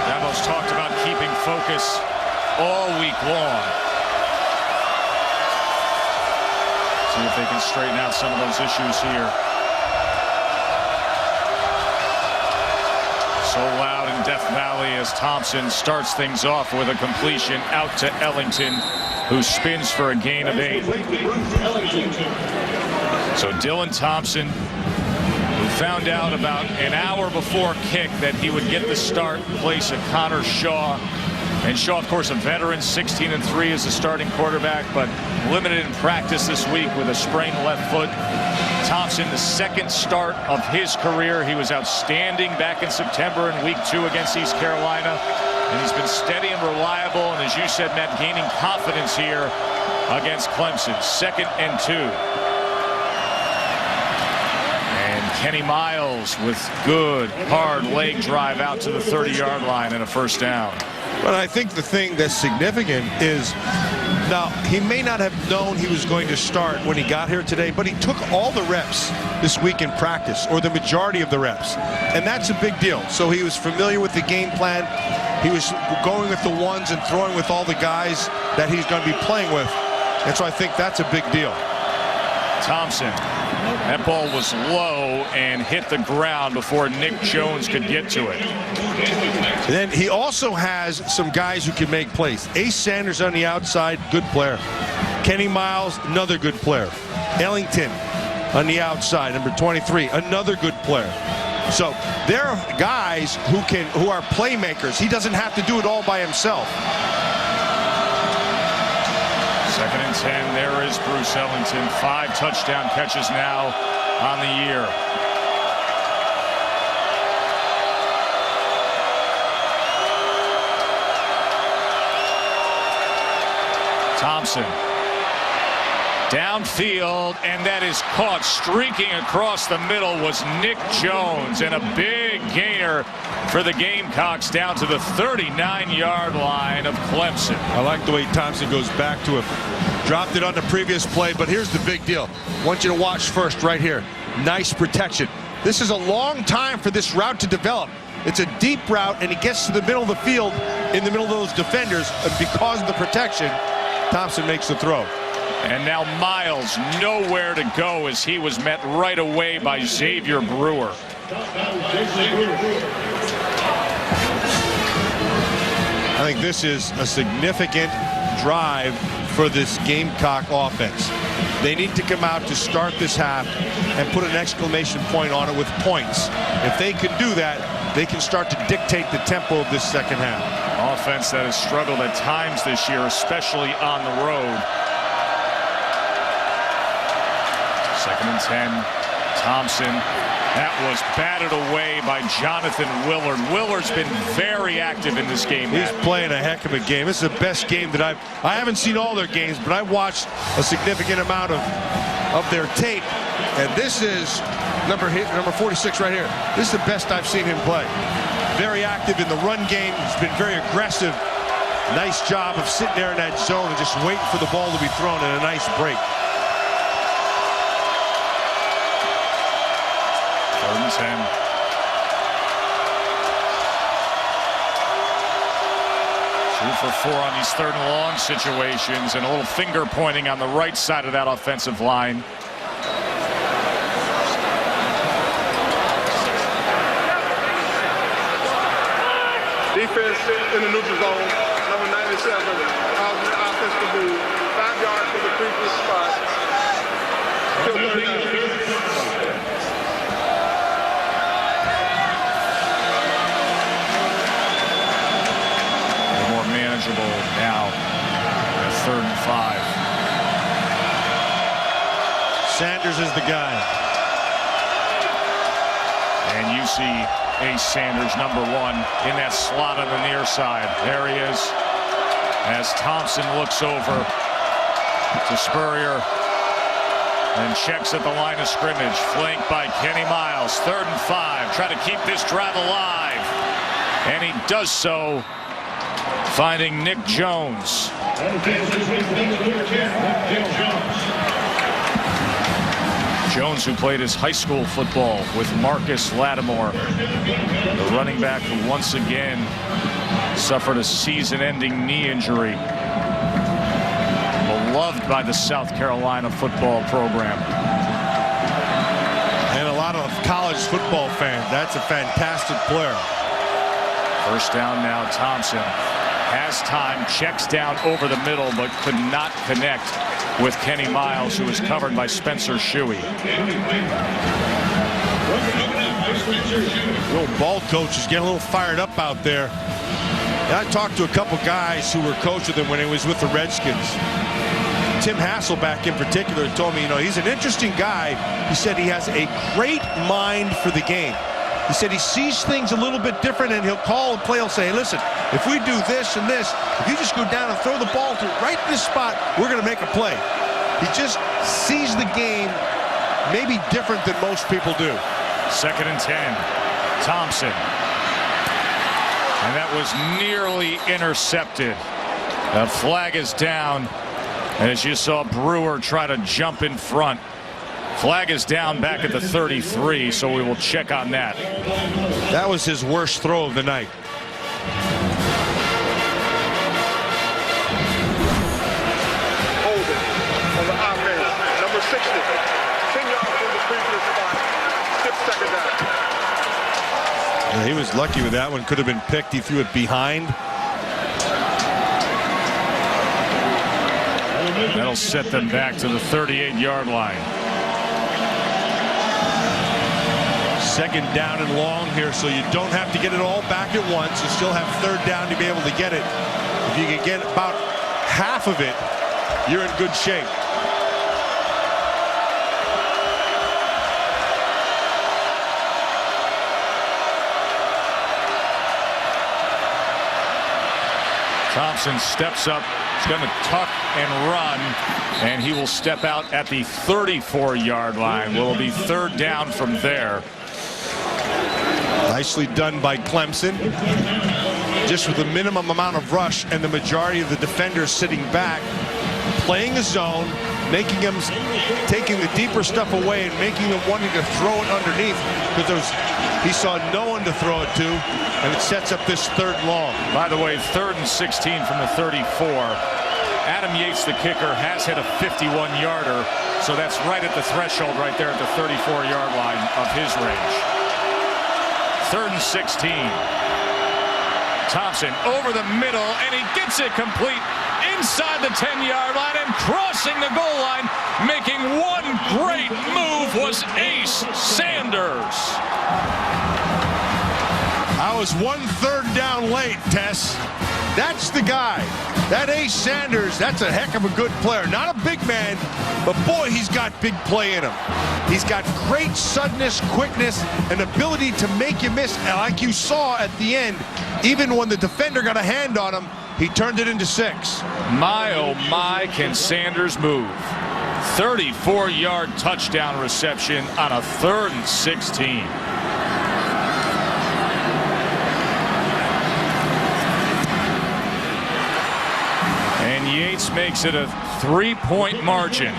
Dabo's talked about keeping focus all week long. See if they can straighten out some of those issues here. So loud in Death Valley as Thompson starts things off with a completion out to Ellington, who spins for a gain of 8. So Dylan Thompson, who found out about an hour before kick that he would get the start in place of Connor Shaw. And Shaw, of course, a veteran, 16-3 as the starting quarterback, but limited in practice this week with a sprained left foot. Thompson, the second start of his career. He was outstanding back in September in week 2 against East Carolina. And he's been steady and reliable, and as you said, Matt, gaining confidence here against Clemson. 2nd and 2. And Kenny Miles with good, hard leg drive out to the 30-yard line and a first down. But I think the thing that's significant is Now, he may not have known he was going to start when he got here today, but he took all the reps this week in practice, or the majority of the reps, and that's a big deal. So he was familiar with the game plan. He was going with the ones and throwing with all the guys that he's going to be playing with, and so I think that's a big deal. Thompson. That ball was low and hit the ground before Nick Jones could get to it. And then he also has some guys who can make plays. Ace Sanders on the outside, good player. Kenny Miles, another good player. Ellington on the outside, number 23, another good player. So there are guys who are playmakers. He doesn't have to do it all by himself. 2nd and 10. There is Bruce Ellington. 5 touchdown catches now on the year. Thompson. Downfield, and that is caught. Streaking across the middle was Nick Jones, and a big gainer for the Gamecocks down to the 39-yard line of Clemson. I like the way Thompson goes back to him. Dropped it on the previous play, but here's the big deal. I want you to watch first right here. Nice protection. This is a long time for this route to develop. It's a deep route, and he gets to the middle of the field in the middle of those defenders, and because of the protection, Thompson makes the throw. And now Miles nowhere to go as he was met right away by Xavier Brewer. I think this is a significant drive for this Gamecock offense. They need to come out to start this half and put an exclamation point on it with points. If they can do that, they can start to dictate the tempo of this second half. Offense that has struggled at times this year, especially on the road. 2nd and 10. Thompson. That was batted away by Jonathan Willard. Willard's been very active in this game. He's playing a heck of a game. This is the best game that I haven't seen all their games, but I've watched a significant amount of their tape. And this is number 46 right here. This is the best I've seen him play. Very active in the run game. He's been very aggressive. Nice job of sitting there in that zone and just waiting for the ball to be thrown, and a nice break. 3rd and 10. Two for 4 on these 3rd and long situations, and a little finger pointing on the right side of that offensive line. Defense in the neutral zone, number 97. Offense to do 5 yards from the previous spot. Still 39. More manageable now at 3rd and 5. Sanders is the guy. And you see Ace Sanders, number 1, in that slot on the near side. There he is as Thompson looks over to Spurrier and checks at the line of scrimmage. Flanked by Kenny Miles. 3rd and 5. Try to keep this drive alive. And he does so, finding Nick Jones. Jones, who played his high school football with Marcus Lattimore, the running back who once again suffered a season-ending knee injury. Beloved by the South Carolina football program. And a lot of college football fans. That's a fantastic player. 1st down now. Thompson has time, checks down over the middle, but could not connect with Kenny Miles, who is covered by Spencer Shuey. The old ball coach is getting a little fired up out there. And I talked to a couple guys who were coach with him when he was with the Redskins. Tim Hasselback in particular told me, he's an interesting guy. He said he has a great mind for the game. He said he sees things a little bit different, and he'll call a play. He'll say, hey, listen, if we do this and this, if you just go down and throw the ball to right in this spot, we're going to make a play. He just sees the game maybe different than most people do. 2nd and 10. Thompson. And that was nearly intercepted. The flag is down As you saw Brewer try to jump in front. Flag is down back at the 33, so we will check on that. That was his worst throw of the night. Holding on the offense, number 60. 10 yards from the previous spot. Skip second down. Yeah, he was lucky with that one. Could have been picked. He threw it behind. That'll set them back to the 38-yard line. Second down and long here, so you don't have to get it all back at once. You still have third down to be able to get it. If you can get about half of it, you're in good shape. Thompson steps up. He's going to tuck and run, and he will step out at the 34-yard line. Will be third down from there. Nicely done by Clemson. Just with the minimum amount of rush and the majority of the defenders sitting back, playing a zone, making them, taking the deeper stuff away and making them wanting to throw it underneath, because he saw no one to throw it to, and it sets up this third and long. By the way, 3rd and 16 from the 34. Adam Yates, the kicker, has hit a 51-yarder, so that's right at the threshold right there at the 34-yard line of his range. 3rd and 16. Thompson over the middle, and he gets it complete inside the 10-yard line, and crossing the goal line, making one great move, was Ace Sanders. I was 1 third down late, Tess. That's the guy. That Ace Sanders, that's a heck of a good player. Not a big man, but boy, he's got big play in him. He's got great suddenness, quickness, and ability to make you miss. And like you saw at the end, even when the defender got a hand on him, he turned it into 6. My, oh my, can Sanders move. 34-yard touchdown reception on a 3rd and 16. Yates makes it a 3-point margin.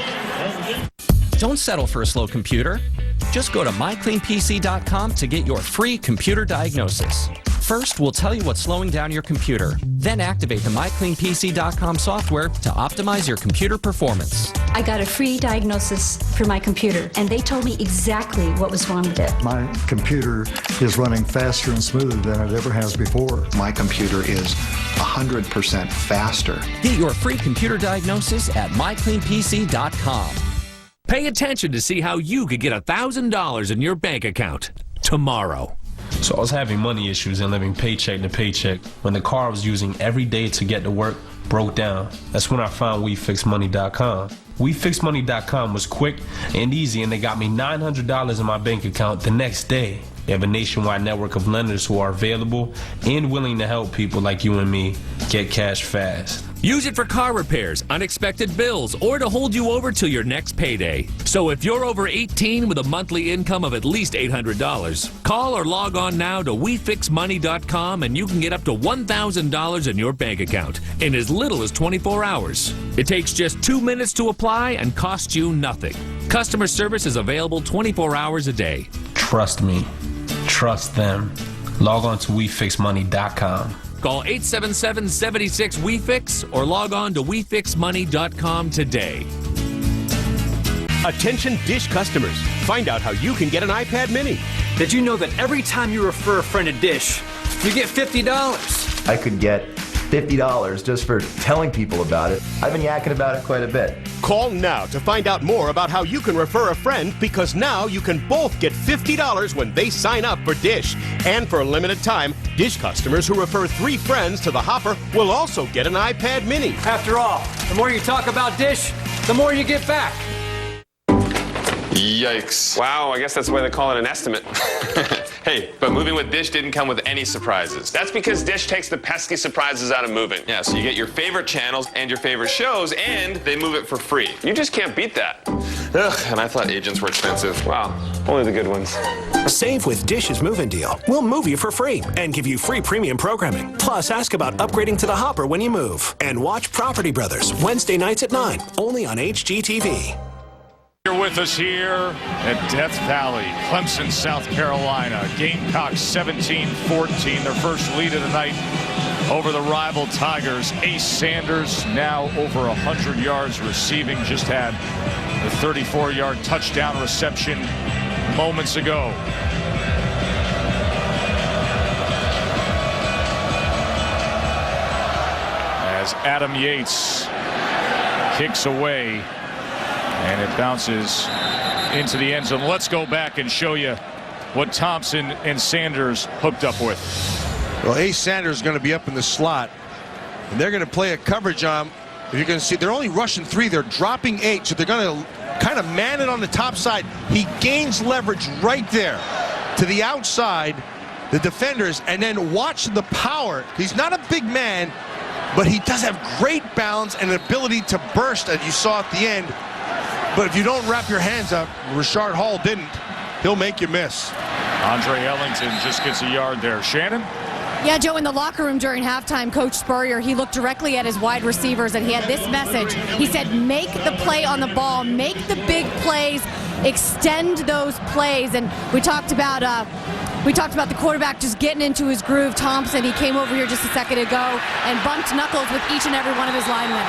Don't settle for a slow computer. Just go to mycleanpc.com to get your free computer diagnosis. First, we'll tell you what's slowing down your computer. Then activate the mycleanpc.com software to optimize your computer performance. I got a free diagnosis for my computer, and they told me exactly what was wrong with it. My computer is running faster and smoother than it ever has before. My computer is 100% faster. Get your free computer diagnosis at mycleanpc.com. Pay attention to see how you could get $1,000 in your bank account tomorrow. So I was having money issues and living paycheck to paycheck when the car I was using every day to get to work broke down. That's when I found WeFixMoney.com. WeFixMoney.com was quick and easy, and they got me $900 in my bank account the next day. They have a nationwide network of lenders who are available and willing to help people like you and me get cash fast. Use it for car repairs, unexpected bills, or to hold you over till your next payday. So if you're over 18 with a monthly income of at least $800, call or log on now to WeFixMoney.com and you can get up to $1,000 in your bank account in as little as 24 hours. It takes just 2 minutes to apply and costs you nothing. Customer service is available 24 hours a day. Trust me. Trust them. Log on to WeFixMoney.com. Call 877-76-WeFix or log on to WeFixMoney.com today. Attention Dish customers. Find out how you can get an iPad mini. Did you know that every time you refer a friend to Dish, you get $50? I could get $50 just for telling people about it. I've been yakking about it quite a bit. Call now to find out more about how you can refer a friend, because now you can both get $50 when they sign up for Dish. And for a limited time, Dish customers who refer 3 friends to the Hopper will also get an iPad mini. After all, the more you talk about Dish, the more you get back. Yikes. Wow, I guess that's why they call it an estimate. Hey, but moving with Dish didn't come with any surprises. That's because Dish takes the pesky surprises out of moving. Yeah, so you get your favorite channels and your favorite shows, and they move it for free. You just can't beat that. Ugh, and I thought agents were expensive. Wow, only the good ones. Save with Dish's move-in deal. We'll move you for free and give you free premium programming. Plus, ask about upgrading to the Hopper when you move. And watch Property Brothers Wednesday nights at 9, only on HGTV. You're with us here at Death Valley, Clemson, South Carolina. Gamecocks 17-14, their first lead of the night over the rival Tigers. Ace Sanders now over 100 yards receiving, just had the 34-yard touchdown reception moments ago. As Adam Yates kicks away and it bounces into the end zone. Let's go back and show you what Thompson and Sanders hooked up with. Well, Ace Sanders is going to be up in the slot, and they're going to play a coverage on him. If you can see, they're only rushing 3. They're dropping 8, so they're going to kind of man it on the top side. He gains leverage right there to the outside, the defenders, and then watch the power. He's not a big man, but he does have great balance and an ability to burst, as you saw at the end. But if you don't wrap your hands up, Rashard Hall didn't, he'll make you miss. Andre Ellington just gets a yard there. Shannon? Yeah, Joe, in the locker room during halftime, Coach Spurrier, he looked directly at his wide receivers and he had this message. He said, make the play on the ball, make the big plays, extend those plays. And we talked about the quarterback just getting into his groove. Thompson, he came over here just a second ago and bumped knuckles with each and every one of his linemen.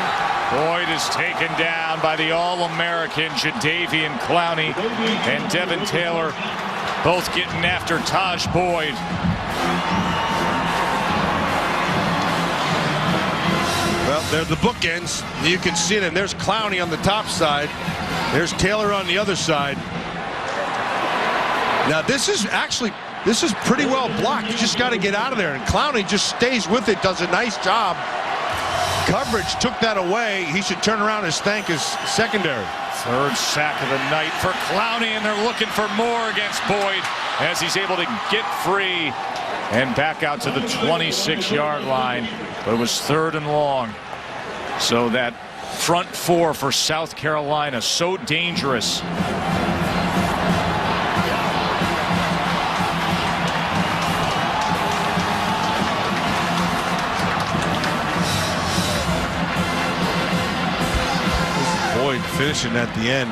Boyd is taken down by the All-American Jadeveon Clowney and Devin Taylor, both getting after Taj Boyd. Well, they're the bookends. You can see them. There's Clowney on the top side. There's Taylor on the other side. Now, this is pretty well blocked. You just got to get out of there. And Clowney just stays with it, does a nice job. Coverage took that away. He should turn around and thank his secondary. Third sack of the night for Clowney, and they're looking for more against Boyd as he's able to get free and back out to the 26-yard line. But it was 3rd and long. So that front 4 for South Carolina, so dangerous. Boyd finishing at the end.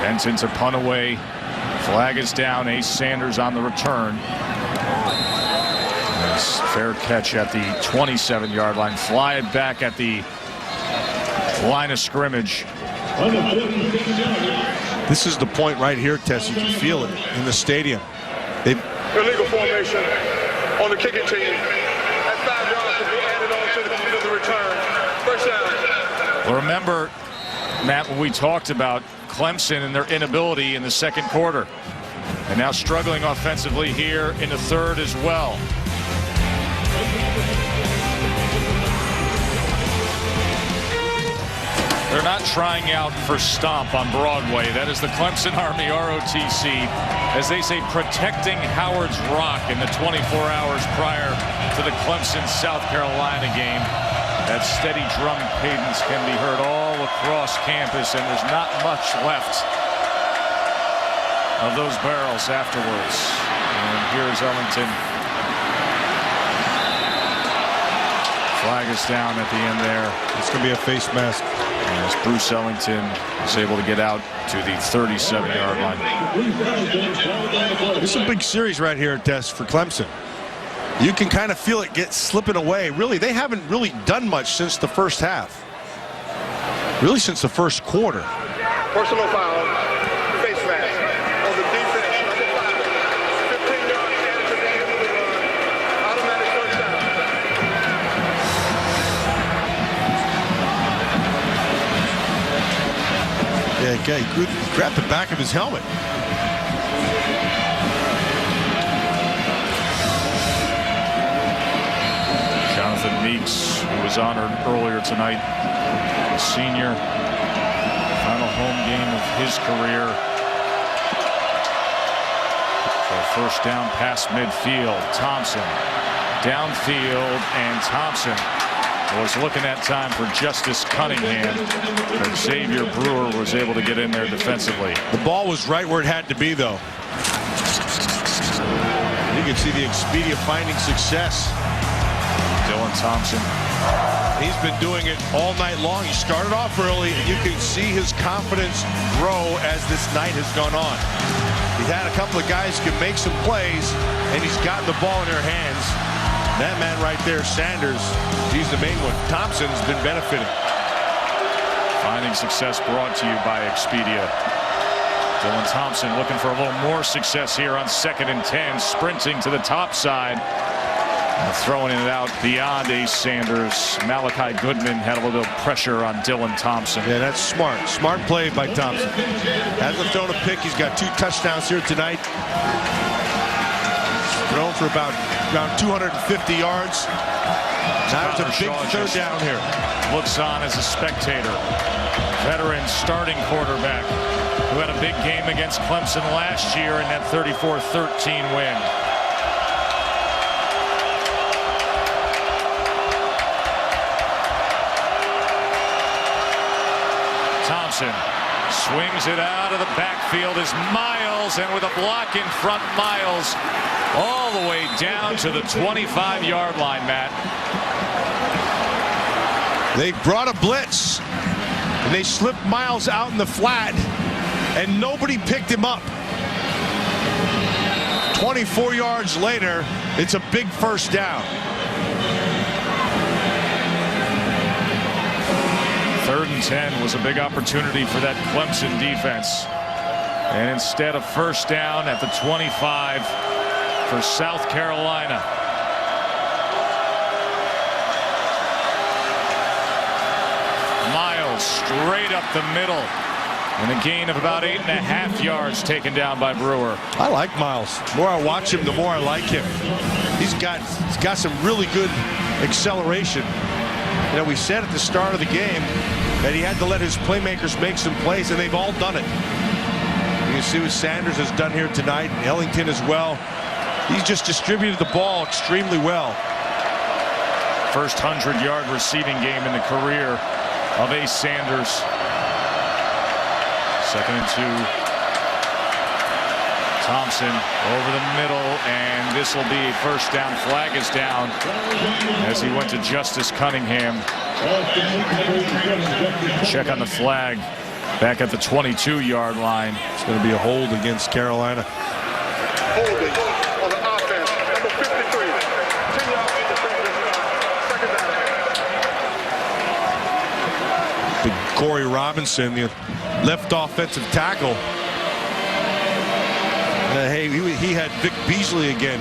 Benson to punt away. Flag is down. Ace Sanders on the return. Nice fair catch at the 27-yard line. Fly it back at the line of scrimmage. This is the point right here, Tess. You can feel it in the stadium. Illegal formation on the kicking team. That's 5 yards to be added on to the return. First down. Well, remember, Matt, when we talked about Clemson and their inability in the second quarter, and now struggling offensively here in the third as well. They're not trying out for Stomp on Broadway. That is the Clemson Army ROTC, as they say, protecting Howard's Rock in the 24 hours prior to the Clemson South Carolina game. That steady drum cadence can be heard all across campus, and there's not much left of those barrels afterwards. And here's Ellington. Flag is down at the end there. It's going to be a face mask. As Bruce Ellington is able to get out to the 37-yard line. This is a big series right here, Des, for Clemson. You can kind of feel it get slipping away. Really, they haven't really done much since the first half. Really, since the first quarter. Personal foul. Face mask on the defense. Number 5. 15 yards added to the end of the run. Automatic first down. Yeah, okay, good. Grabbed the back of his helmet. Jonathan Meeks, who was honored earlier tonight, a senior, final home game of his career. For First down past midfield. Thompson downfield, and Thompson was looking at time for Justice Cunningham, but Xavier Brewer was able to get in there defensively. The ball was right where it had to be, though. You can see the Expedia finding success. Dylan Thompson. He's been doing it all night long. He started off early, and you can see his confidence grow as this night has gone on. He's had a couple of guys who can make some plays, and he's gotten the ball in their hands. That man right there, Sanders, he's the main one. Thompson's been benefiting. Finding success brought to you by Expedia. Dylan Thompson looking for a little more success here on 2nd and 10, sprinting to the top side. Throwing it out beyond Ace Sanders. Malachi Goodman had a little bit of pressure on Dylan Thompson. Yeah, that's smart. Smart play by Thompson. Hasn't thrown a pick. He's got 2 touchdowns here tonight. Thrown for about around 250 yards. Now it's a big third down here. Looks on as a spectator. Veteran starting quarterback who had a big game against Clemson last year in that 34-13 win. Thompson swings it out of the backfield as Miles, and with a block in front, Miles all the way down to the 25-yard line, Matt. They brought a blitz, and they slipped Miles out in the flat, and nobody picked him up. 24 yards later, it's a big first down. 3rd and 10 was a big opportunity for that Clemson defense. And instead of first down at the 25 for South Carolina. Miles straight up the middle. And a gain of about 8.5 yards taken down by Brewer. I like Miles. The more I watch him, the more I like him. He's got some really good acceleration. You know, we said at the start of the game that he had to let his playmakers make some plays, and they've all done it. You can see what Sanders has done here tonight, and Ellington as well. He's just distributed the ball extremely well. First 100-yard receiving game in the career of Ace Sanders. 2nd and 2. Thompson over the middle, and this will be first down. Flag is down as he went to Justice Cunningham. Check on the flag back at the 22-yard line. It's going to be a hold against Carolina. Holding on the offense, number 53. 10 yards on the second down. Big Corey Robinson, the left offensive tackle. Hey, he had Vic Beasley again,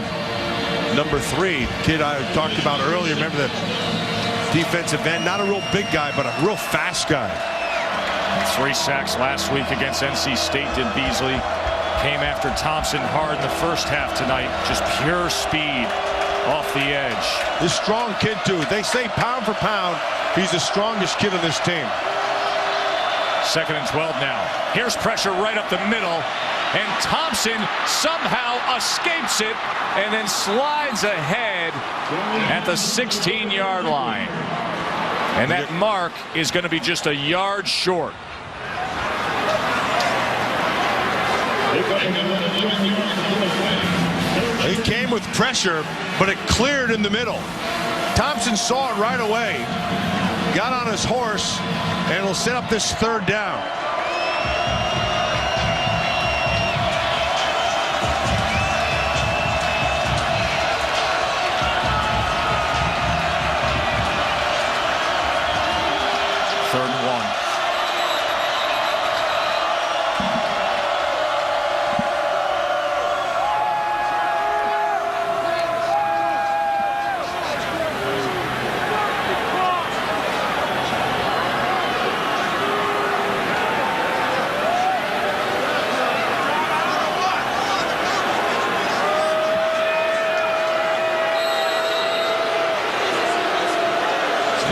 number 3. Kid I talked about earlier. Remember the defensive end, not a real big guy, but a real fast guy. 3 sacks last week against NC State did Beasley. Came after Thompson hard in the first half tonight. Just pure speed off the edge. This strong kid too. They say pound for pound, he's the strongest kid on this team. 2nd and 12 now. Here's pressure right up the middle. And Thompson somehow escapes it and then slides ahead at the 16-yard line. And that mark is going to be just a yard short. It came with pressure, but it cleared in the middle. Thompson saw it right away, got on his horse, and will set up this 3rd down.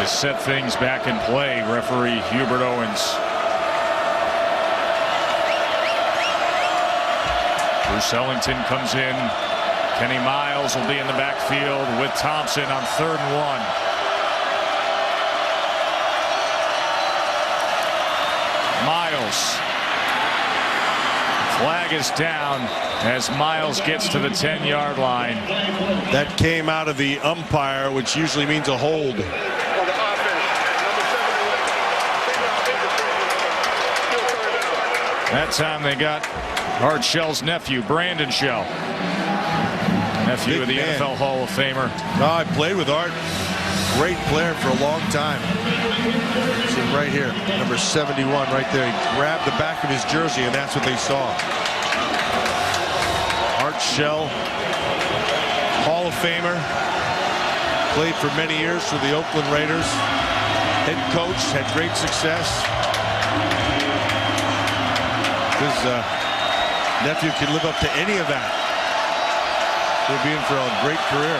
Set things back in play, referee Hubert Owens. Bruce Ellington comes in. Kenny Miles will be in the backfield with Thompson on 3rd and 1. Miles. Flag is down as Miles gets to the 10-yard line. That came out of the umpire, which usually means a hold. That time they got Art Shell's nephew, Brandon Shell. Nephew Big of the man. NFL Hall of Famer. Oh, I played with Art. Great player for a long time. See him right here, number 71 right there. He grabbed the back of his jersey, and that's what they saw. Art Shell, Hall of Famer. Played for many years for the Oakland Raiders. Head coach, had great success. His nephew can live up to any of that. He'll be in for a great career.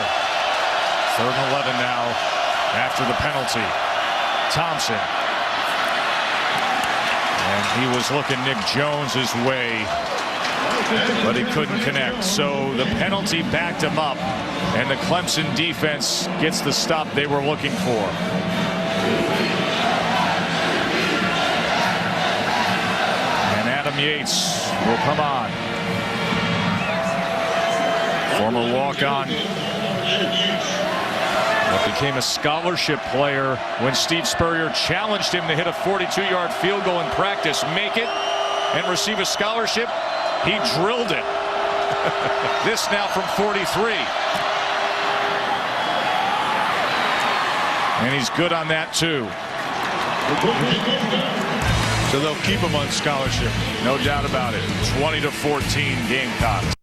3rd and 11 now after the penalty. Thompson. And he was looking Nick Jones's way, but he couldn't connect. So the penalty backed him up, and the Clemson defense gets the stop they were looking for. And Adam Yates will come on. Former walk-on. What became a scholarship player when Steve Spurrier challenged him to hit a 42-yard field goal in practice, make it, and receive a scholarship. He drilled it. This now from 43. And he's good on that, too. So they'll keep him on scholarship. No doubt about it. 20-14 Gamecocks.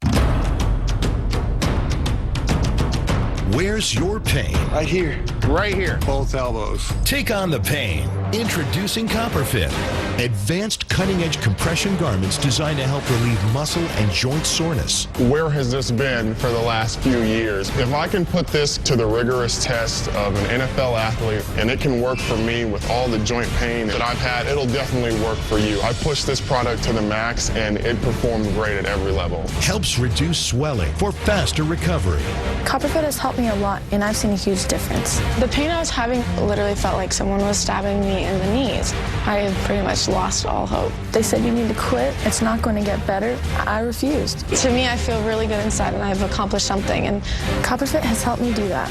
Where's your pain? Right here. Right here. Both elbows. Take on the pain. Introducing CopperFit. Advanced cutting-edge compression garments designed to help relieve muscle and joint soreness. Where has this been for the last few years? If I can put this to the rigorous test of an NFL athlete and it can work for me with all the joint pain that I've had, it'll definitely work for you. I pushed this product to the max and it performed great at every level. Helps reduce swelling for faster recovery. CopperFit has helped me a lot, and I've seen a huge difference. The pain I was having literally felt like someone was stabbing me in the knees. I had pretty much lost all hope. They said you need to quit. It's not going to get better. I refused. To me, I feel really good inside, and I've accomplished something, and CopperFit has helped me do that.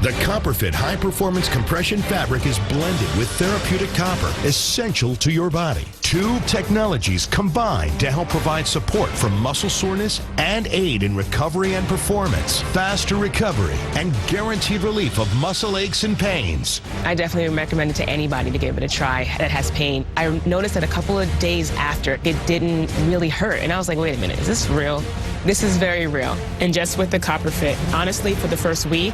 The CopperFit high-performance compression fabric is blended with therapeutic copper, essential to your body. Two technologies combined to help provide support from muscle soreness and aid in recovery and performance, faster recovery, and guaranteed relief of muscle aches and pains. I definitely recommend it to anybody to give it a try that has pain. I noticed that a couple of days after, it didn't really hurt. And I was like, wait a minute, is this real? This is very real. And just with the CopperFit, honestly, for the first week,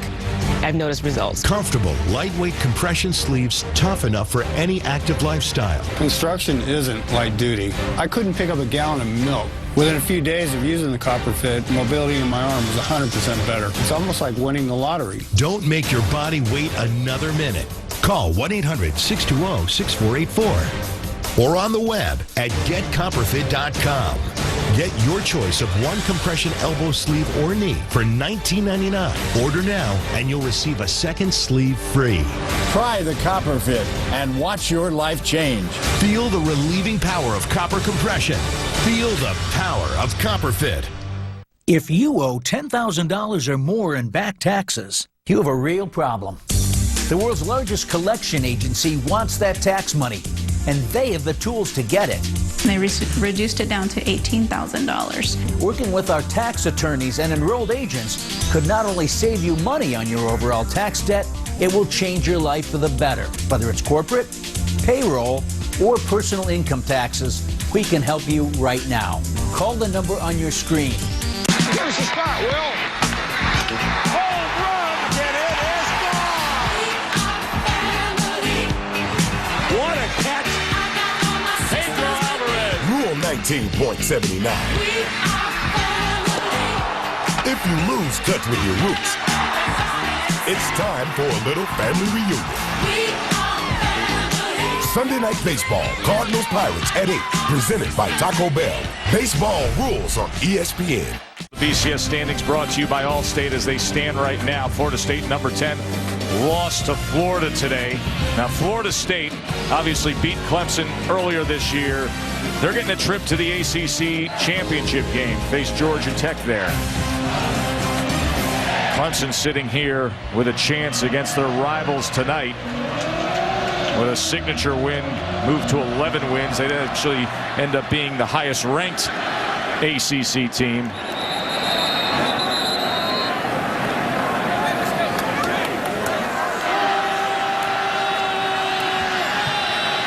I've noticed results. Comfortable, lightweight compression sleeves, tough enough for any active lifestyle. Construction isn't light duty. I couldn't pick up a gallon of milk. Within a few days of using the CopperFit, mobility in my arm was 100% better. It's almost like winning the lottery. Don't make your body wait another minute. Call 1-800-620-6484 or on the web at getcopperfit.com. Get your choice of one compression elbow sleeve or knee for $19.99. Order now and you'll receive a second sleeve free. Try the CopperFit and watch your life change. Feel the relieving power of copper compression. Feel the power of CopperFit. If you owe $10,000 or more in back taxes, you have a real problem. The world's largest collection agency wants that tax money, and they have the tools to get it. They reduced it down to $18,000. Working with our tax attorneys and enrolled agents could not only save you money on your overall tax debt, it will change your life for the better. Whether it's corporate, payroll, or personal income taxes, we can help you right now. Call the number on your screen. Give us a spot, Will. Home run, and it is gone. What a catch. Pedro Alvarez. Rule 19.79. If you lose touch with your roots, it's time for a little family reunion. Sunday Night Baseball, Cardinals Pirates at 8, presented by Taco Bell. Baseball rules on ESPN. The BCS standings brought to you by Allstate as they stand right now. Florida State, number 10, lost to Florida today. Now, Florida State obviously beat Clemson earlier this year. They're getting a trip to the ACC championship game. Face Georgia Tech there. Clemson sitting here with a chance against their rivals tonight. With a signature win, move to 11 wins. They'd actually end up being the highest ranked ACC team.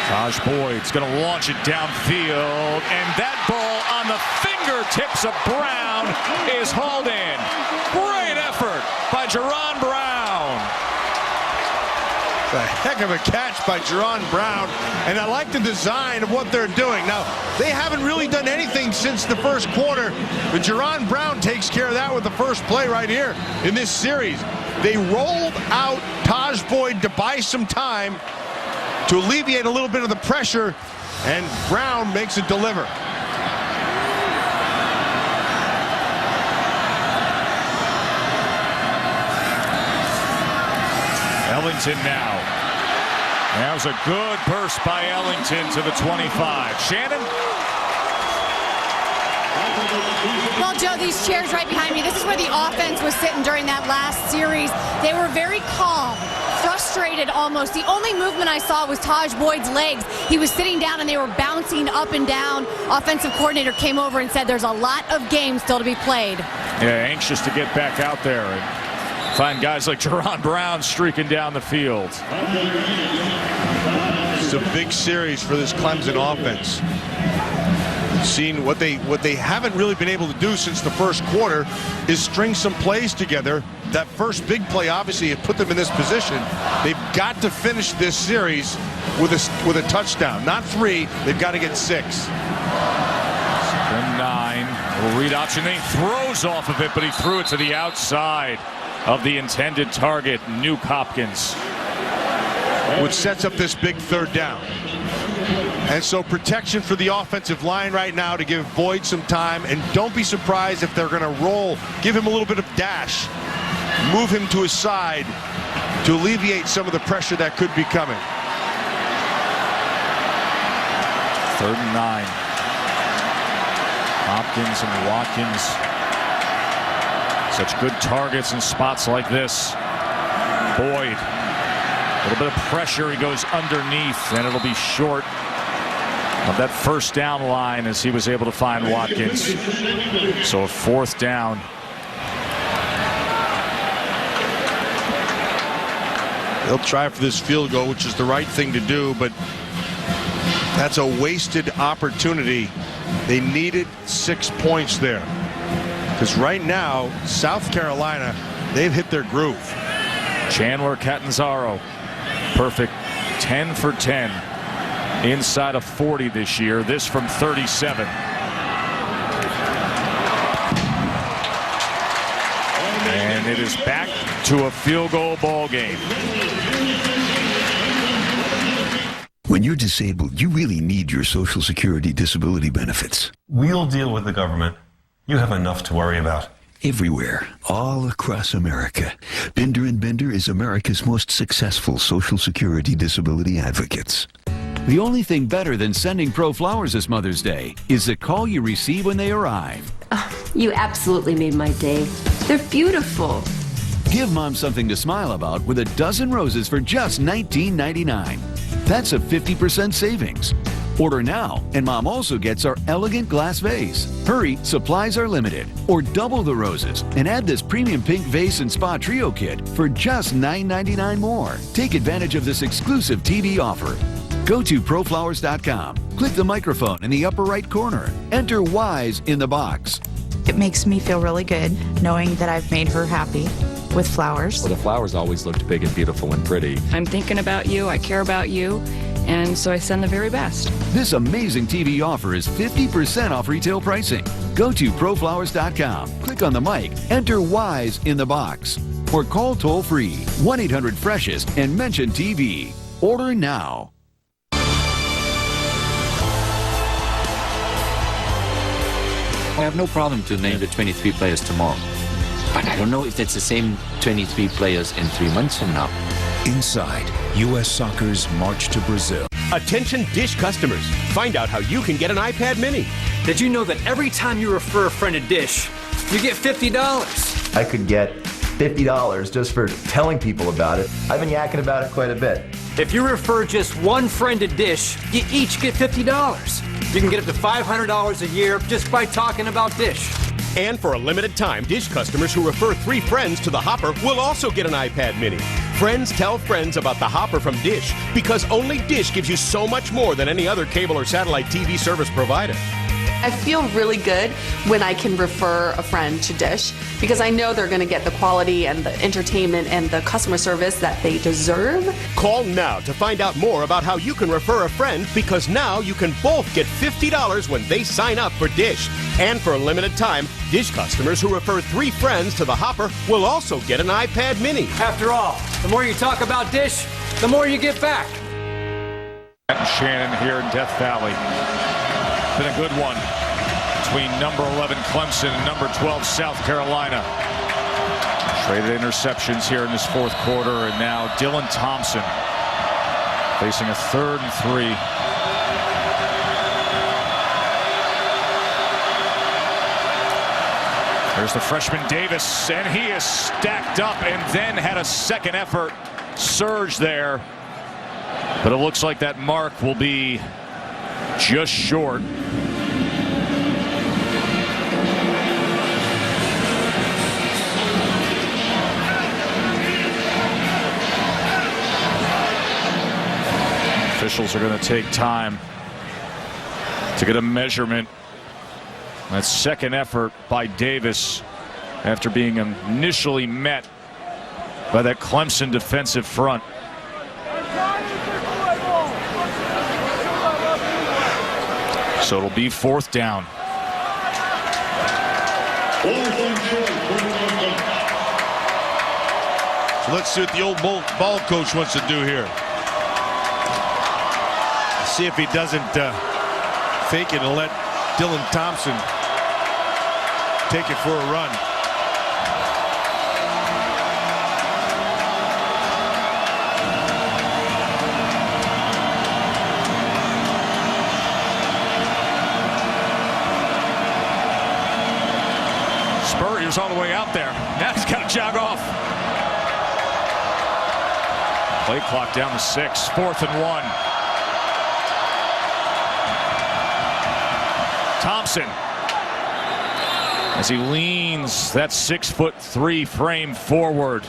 Taj Boyd's going to launch it downfield, and that ball on the fingertips of Brown is hauled in. Great effort by Jerron Brown. A heck of a catch by Jerron Brown, and I like the design of what they're doing. Now, they haven't really done anything since the first quarter, but Jerron Brown takes care of that with the first play right here in this series. They rolled out Taj Boyd to buy some time to alleviate a little bit of the pressure, and Brown makes it deliver. Ellington now. That was a good burst by Ellington to the 25. Shannon? Well, Joe, these chairs right behind me, this is where the offense was sitting during that last series. They were very calm, frustrated almost. The only movement I saw was Taj Boyd's legs. He was sitting down and they were bouncing up and down. Offensive coordinator came over and said there's a lot of games still to be played. Yeah, anxious to get back out there and find guys like Jerron Brown streaking down the field. It's a big series for this Clemson offense. Seen what they haven't really been able to do since the first quarter is string some plays together. That first big play obviously had put them in this position. They've got to finish this series with a touchdown, not 3. They've got to get 6. 9. Little read option. He throws off of it, but he threw it to the outside of the intended target, Nuke Hopkins. Which sets up this big third down. And so protection for the offensive line right now to give Boyd some time. And don't be surprised if they're going to roll, give him a little bit of dash, move him to his side to alleviate some of the pressure that could be coming. 3rd and 9. Hopkins and Watkins. Such good targets in spots like this. Boyd. A little bit of pressure. He goes underneath, and it'll be short of that first down line as he was able to find Watkins. So a 4th down. They'll try for this field goal, which is the right thing to do, but that's a wasted opportunity. They needed 6 points there. Because right now, South Carolina, they've hit their groove. Chandler Catanzaro, perfect 10 for 10 inside of 40 this year. This from 37. And it is back to a field goal ball game. When you're disabled, you really need your Social Security disability benefits. We'll deal with the government. You have enough to worry about. Everywhere, all across America, Bender & Bender is America's most successful Social Security disability advocates. The only thing better than sending Pro flowers this Mother's Day is the call you receive when they arrive. Oh, you absolutely made my day. They're beautiful. Give Mom something to smile about with a dozen roses for just $19.99. That's a 50% savings. Order now, and Mom also gets our elegant glass vase. Hurry, supplies are limited. Or double the roses and add this premium pink vase and spa trio kit for just $9.99 more. Take advantage of this exclusive TV offer. Go to proflowers.com. Click the microphone in the upper right corner. Enter WISE in the box. It makes me feel really good knowing that I've made her happy with flowers. Well, the flowers always looked big and beautiful and pretty. I'm thinking about you, I care about you, and so I send the very best. This amazing TV offer is 50% off retail pricing. Go to proflowers.com, click on the mic, enter WISE in the box, or call toll-free 1-800-FRESHES and mention TV. Order now. I have no problem to name the 23 players tomorrow. But I don't know if it's the same 23 players in 3 months from now. Inside U.S. Soccer's March to Brazil. Attention Dish customers. Find out how you can get an iPad mini. Did you know that every time you refer a friend to Dish, you get $50? I could get $50 just for telling people about it. I've been yakking about it quite a bit. If you refer just one friend to Dish, you each get $50. You can get up to $500 a year just by talking about Dish. And for a limited time, Dish customers who refer 3 friends to the Hopper will also get an iPad mini. Friends tell friends about the Hopper from Dish because only Dish gives you so much more than any other cable or satellite TV service provider. I feel really good when I can refer a friend to Dish because I know they're going to get the quality and the entertainment and the customer service that they deserve. Call now to find out more about how you can refer a friend because now you can both get $50 when they sign up for Dish. And for a limited time, Dish customers who refer 3 friends to the Hopper will also get an iPad mini. After all, the more you talk about Dish, the more you get back. Shannon here in Death Valley. Been a good one between number 11 Clemson and number 12 South Carolina. Traded interceptions here in this fourth quarter, and now Dylan Thompson facing a 3rd and 3. There's the freshman Davis, and he is stacked up and then had a second effort surge there. But it looks like that mark will be just short. Officials are going to take time to get a measurement. That second effort by Davis after being initially met by that Clemson defensive front. So it'll be 4th down. So let's see what the old ball coach wants to do here. See if he doesn't fake it and let Dylan Thompson take it for a run. Spurrier's all the way out there. Now he's got to jog off. Play clock down to 6. 4th and 1. Thompson, as he leans that 6'3" frame forward,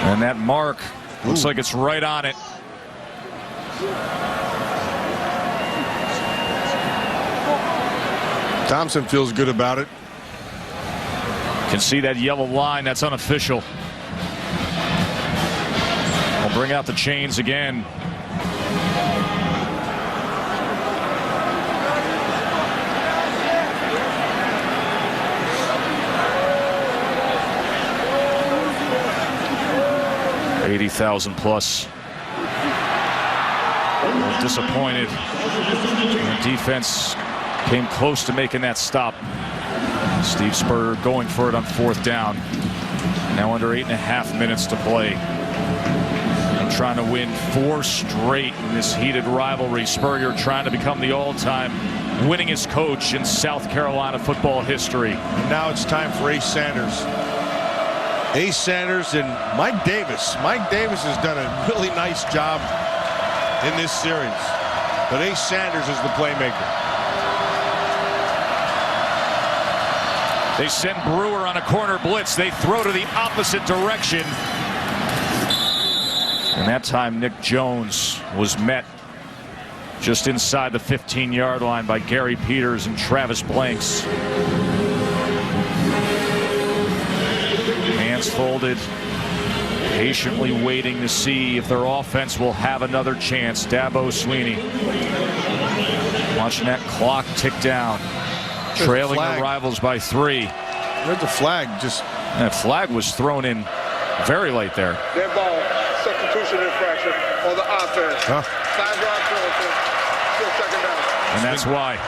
and that mark looks like it's right on it. Thompson feels good about it. Can see that yellow line. That's unofficial. We'll bring out the chains again. $80,000 plus. Disappointed. The defense came close to making that stop. Steve Spurrier going for it on 4th down. Now under 8.5 minutes to play. And trying to win 4 straight in this heated rivalry. Spurrier trying to become the all-time winningest coach in South Carolina football history. And now it's time for Ace Sanders. Ace Sanders and Mike Davis. Mike Davis has done a really nice job in this series. But Ace Sanders is the playmaker. They send Brewer on a corner blitz. They throw to the opposite direction. And that time Nick Jones was met just inside the 15-yard line by Gary Peters and Travis Blanks. Hands folded, patiently waiting to see if their offense will have another chance. Dabo Swinney watching that clock tick down, trailing the rivals by 3. Where'd the flag? That flag was thrown in very late there. Dead ball, substitution infraction on the offense. 5-yard penalty, still 2nd down. And that's why.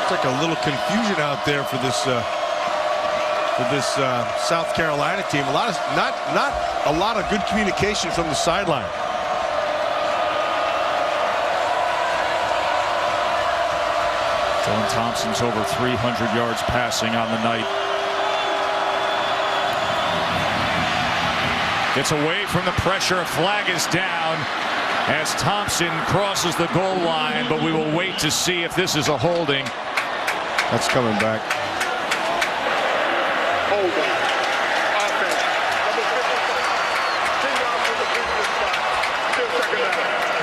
Looks like a little confusion out there for this South Carolina team. Not a lot of good communication from the sideline. Dylan Thompson's over 300 yards passing on the night. Gets away from the pressure. A flag is down as Thompson crosses the goal line, but we will wait to see if this is a holding. That's coming back. Holding. Offense.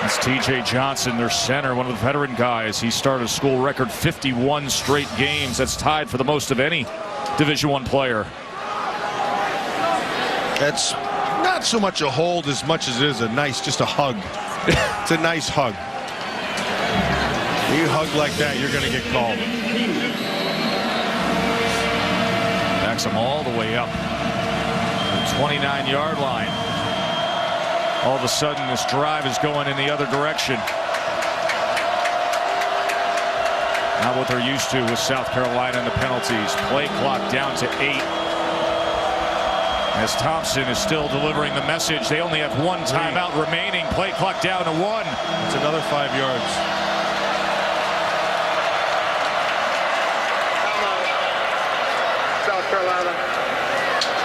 It's T.J. Johnson, their center, one of the veteran guys. He started a school record 51 straight games. That's tied for the most of any Division I player. That's not so much a hold as much as it is just a hug. It's a nice hug. You hug like that, you're going to get called. Backs him all the way up. The 29-yard line. All of a sudden, this drive is going in the other direction. Not what they're used to with South Carolina and the penalties. Play clock down to 8. As Thompson is still delivering the message. They only have one timeout remaining. Play clock down to 1. It's another 5 yards. Timeout. South Carolina.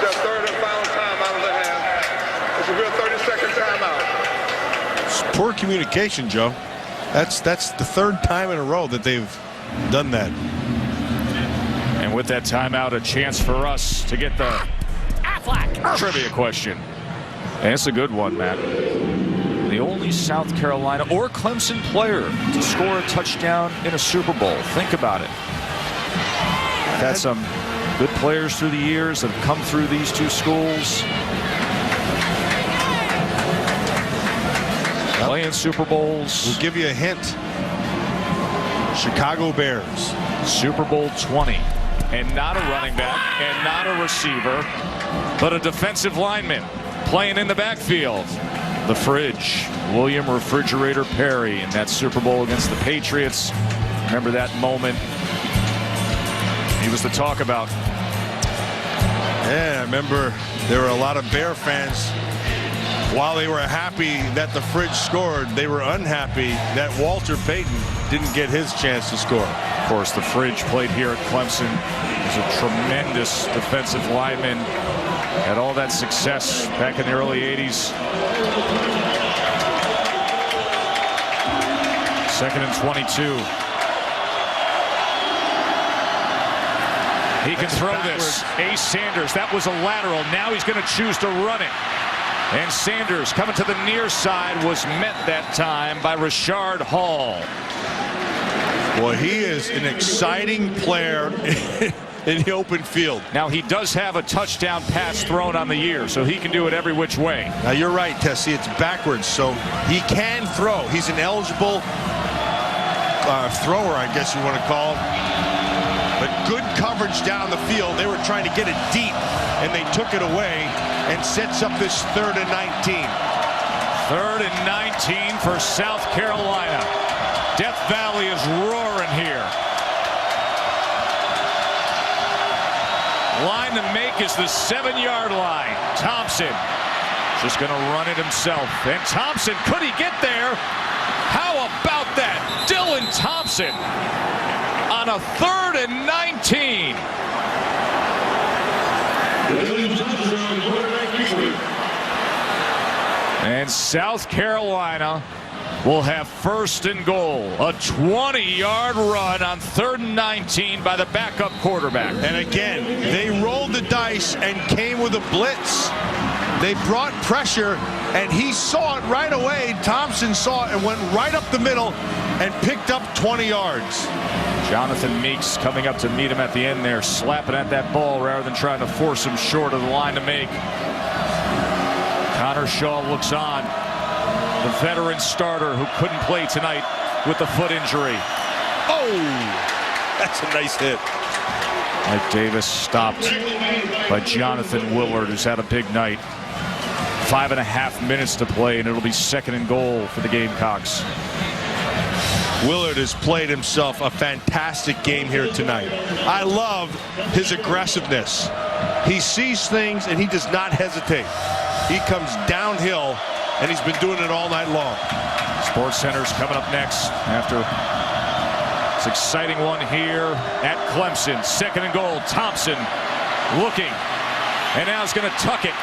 Their third and final timeout of the half. It's a real 30-second timeout. It's poor communication, Joe. That's the third time in a row that they've done that. And with that timeout, a chance for us to get the trivia question. And it's a good one, Matt. The only South Carolina or Clemson player to score a touchdown in a Super Bowl. Think about it. Had some good players through the years that have come through these two schools. Playing Super Bowls. We'll give you a hint. Chicago Bears. Super Bowl 20. And not a running back and not a receiver, but a defensive lineman playing in the backfield. The Fridge, William Refrigerator Perry, in that Super Bowl against the Patriots. Remember that moment? He was the talk about. Yeah, I remember there were a lot of Bear fans. While they were happy that the Fridge scored, they were unhappy that Walter Payton didn't get his chance to score. Of course, the Fridge played here at Clemson. He was a tremendous defensive lineman. Had all that success back in the early 80s. 2nd and 22. He can throw this. Ace Sanders, that was a lateral. Now he's going to choose to run it. And Sanders coming to the near side was met that time by Rashard Hall. Boy, he is an exciting player in the open field. Now he does have a touchdown pass thrown on the year, so he can do it every which way. Now you're right, Tessie. It's backwards, so he can throw. He's an eligible thrower, I guess you want to call him. But good coverage down the field. They were trying to get it deep, and they took it away, and sets up this 3rd and 19. 3rd and 19 for South Carolina. Death Valley is roaring here. Line to make is the 7-yard line. Thompson just going to run it himself. And Thompson, could he get there? How about that? Dylan Thompson on a 3rd and 19. And South Carolina will have 1st and goal. A 20-yard run on 3rd and 19 by the backup quarterback. And again, they rolled the dice and came with a blitz. They brought pressure, and he saw it right away. Thompson saw it and went right up the middle and picked up 20 yards. Jonathan Meeks coming up to meet him at the end there, slapping at that ball rather than trying to force him short of the line to make. Connor Shaw looks on. The veteran starter who couldn't play tonight with the foot injury. Oh, that's a nice hit. Mike Davis stopped by Jonathan Willard, who's had a big night. 5.5 minutes to play, and it'll be 2nd and goal for the Gamecocks. Willard has played himself a fantastic game here tonight. I love his aggressiveness. He sees things and he does not hesitate. He comes downhill, and he's been doing it all night long. Sports Center's coming up next after this exciting one here at Clemson. 2nd and goal. Thompson looking, and now he's going to tuck it.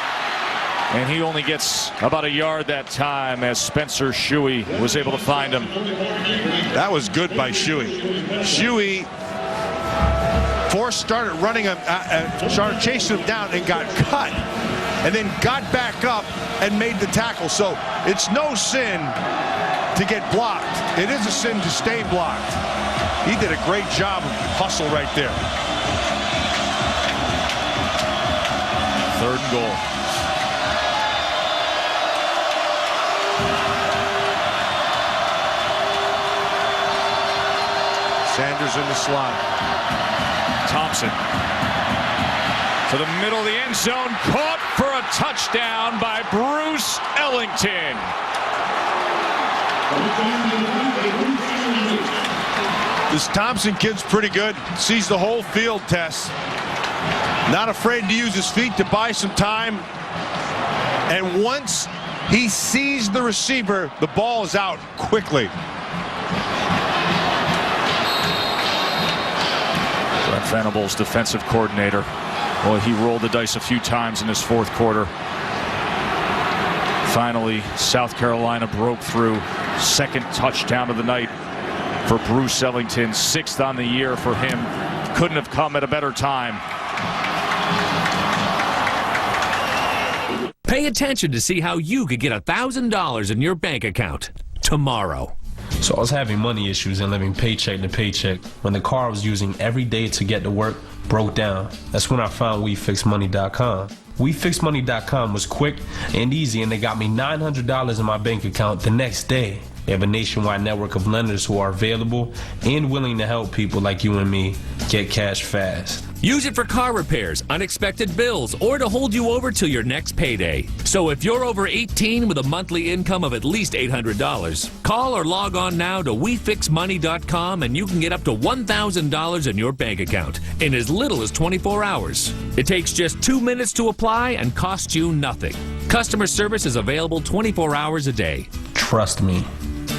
And he only gets about a yard that time as Spencer Shuey was able to find him. That was good by Shuey. Shuey started running him, started chasing him down and got cut, and then got back up and made the tackle. So it's no sin to get blocked. It is a sin to stay blocked. He did a great job of hustle right there. 3rd and goal. Sanders in the slot. Thompson to the middle of the end zone, caught for a touchdown by Bruce Ellington. This Thompson kid's pretty good. Sees the whole field, Tess. Not afraid to use his feet to buy some time. And once he sees the receiver, the ball is out quickly. Brent Venables, defensive coordinator. Well, he rolled the dice a few times in this 4th quarter. Finally, South Carolina broke through. 2nd touchdown of the night for Bruce Ellington. 6th on the year for him. Couldn't have come at a better time. Pay attention to see how you could get $1,000 in your bank account tomorrow. So I was having money issues and living paycheck to paycheck when the car I was using every day to get to work broke down. That's when I found WeFixMoney.com. WeFixMoney.com was quick and easy, and they got me $900 in my bank account the next day. They have a nationwide network of lenders who are available and willing to help people like you and me get cash fast. Use it for car repairs, unexpected bills, or to hold you over till your next payday. So if you're over 18 with a monthly income of at least $800, call or log on now to WeFixMoney.com and you can get up to $1,000 in your bank account in as little as 24 hours. It takes just 2 minutes to apply and costs you nothing. Customer service is available 24 hours a day. Trust me.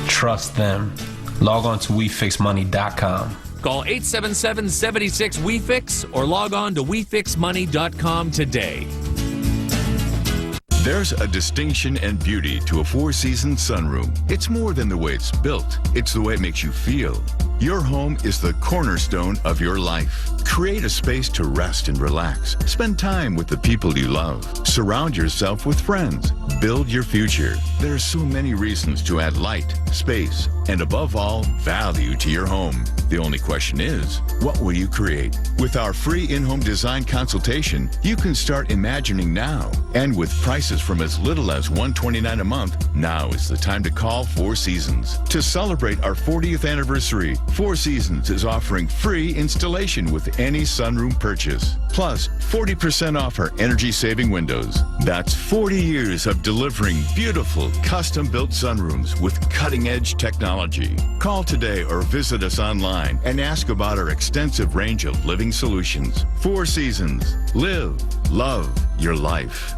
Trust them. Log on to WeFixMoney.com. Call 877-76-WeFix or log on to WeFixMoney.com today. There's a distinction and beauty to a Four Seasons sunroom. It's more than the way it's built. It's the way it makes you feel. Your home is the cornerstone of your life. Create a space to rest and relax. Spend time with the people you love. Surround yourself with friends. Build your future. There are so many reasons to add light, space, and above all, value to your home. The only question is, what will you create? With our free in-home design consultation, you can start imagining now. And with prices from as little as $129 a month, now is the time to call Four Seasons. To celebrate our 40th anniversary, Four Seasons is offering free installation with any sunroom purchase. Plus, 40% off our energy-saving windows. That's 40 years of delivering beautiful, custom-built sunrooms with cutting-edge technology. Call today or visit us online and ask about our extensive range of living solutions. Four Seasons. Live, love your life.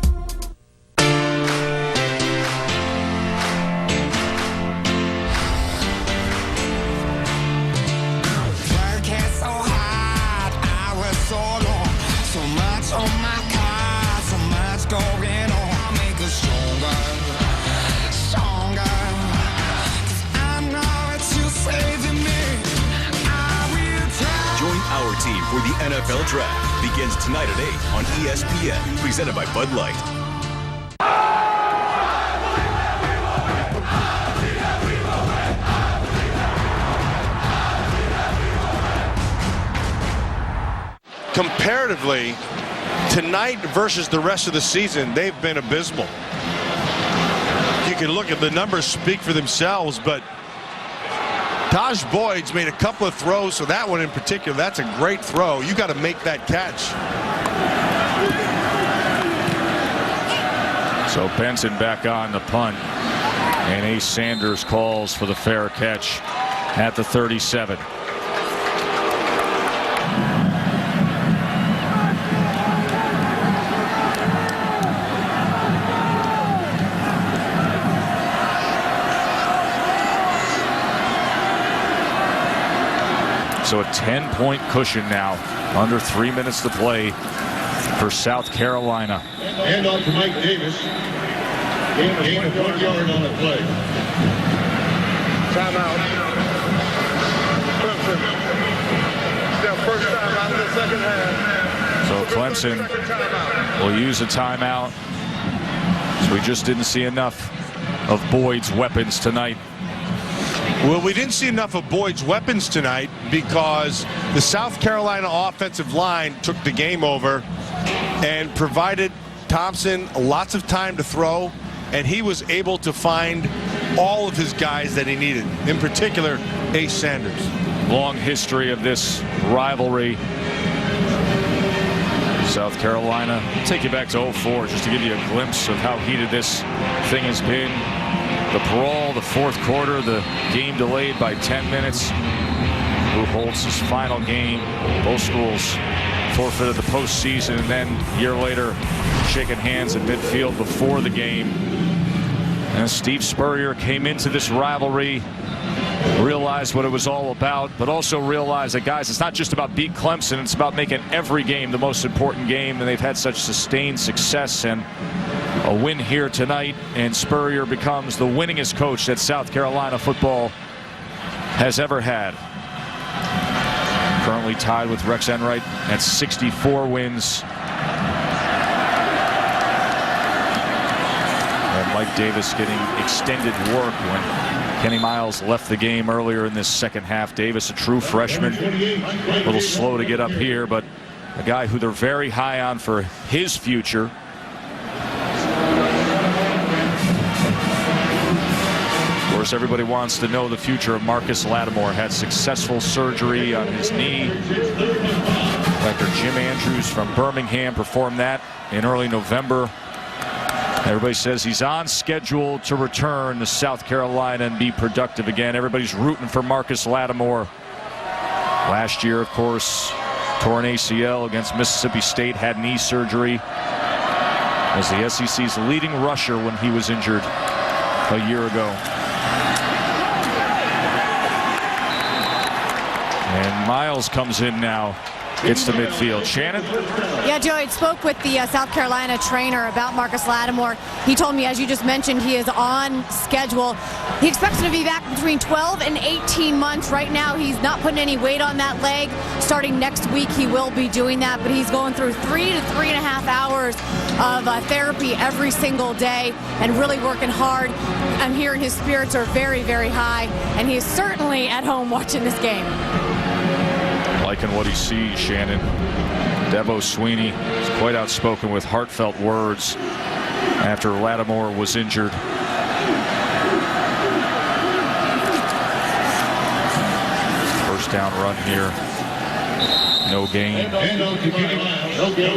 Team for the NFL Draft begins tonight at 8 on ESPN, presented by Bud Light. Comparatively, tonight versus the rest of the season, they've been abysmal. You can look at the numbers, speak for themselves, but Taj Boyd's made a couple of throws, so that one in particular, that's a great throw. You got to make that catch. So Benson back on the punt, and Ace Sanders calls for the fair catch at the 37. So a 10-point cushion now, under 3 minutes to play for South Carolina. Hand off to Mike Davis. Gain of 1 yard on the play. Timeout. Clemson. Their first timeout in the second half. So Clemson will use a timeout. So we just didn't see enough of Boyd's weapons tonight. Well, we didn't see enough of Boyd's weapons tonight because the South Carolina offensive line took the game over and provided Thompson lots of time to throw, and he was able to find all of his guys that he needed, in particular Ace Sanders. Long history of this rivalry. South Carolina, I'll take you back to 04 just to give you a glimpse of how heated this thing has been. The brawl, the fourth quarter, the game delayed by 10 minutes. Who holds his final game? Both schools forfeited the postseason, and then a year later, shaking hands at midfield before the game. And Steve Spurrier came into this rivalry, realized what it was all about, but also realized that, guys, it's not just about beat Clemson, it's about making every game the most important game, and they've had such sustained success. And a win here tonight, and Spurrier becomes the winningest coach that South Carolina football has ever had. Currently tied with Rex Enright at 64 wins. And Mike Davis getting extended work when Kenny Miles left the game earlier in this second half. Davis, a true freshman, a little slow to get up here, but a guy who they're very high on for his future. Of course, everybody wants to know the future of Marcus Lattimore. Had successful surgery on his knee. Dr. Jim Andrews from Birmingham performed that in early November. Everybody says he's on schedule to return to South Carolina and be productive again. Everybody's rooting for Marcus Lattimore. Last year, of course, torn ACL against Mississippi State, had knee surgery. Was the SEC's leading rusher when he was injured a year ago. And Miles comes in now, gets to midfield. Shannon? Yeah, Joe, I spoke with the South Carolina trainer about Marcus Lattimore. He told me, as you just mentioned, he is on schedule. He expects him to be back between 12 and 18 months. Right now, he's not putting any weight on that leg. Starting next week, he will be doing that, but he's going through 3 to 3.5 hours of therapy every single day and really working hard. I'm hearing his spirits are very, very high, and he is certainly at home watching this game. Liking what he sees, Shannon. Dabo Swinney is quite outspoken with heartfelt words after Lattimore was injured. First down run here. No gain.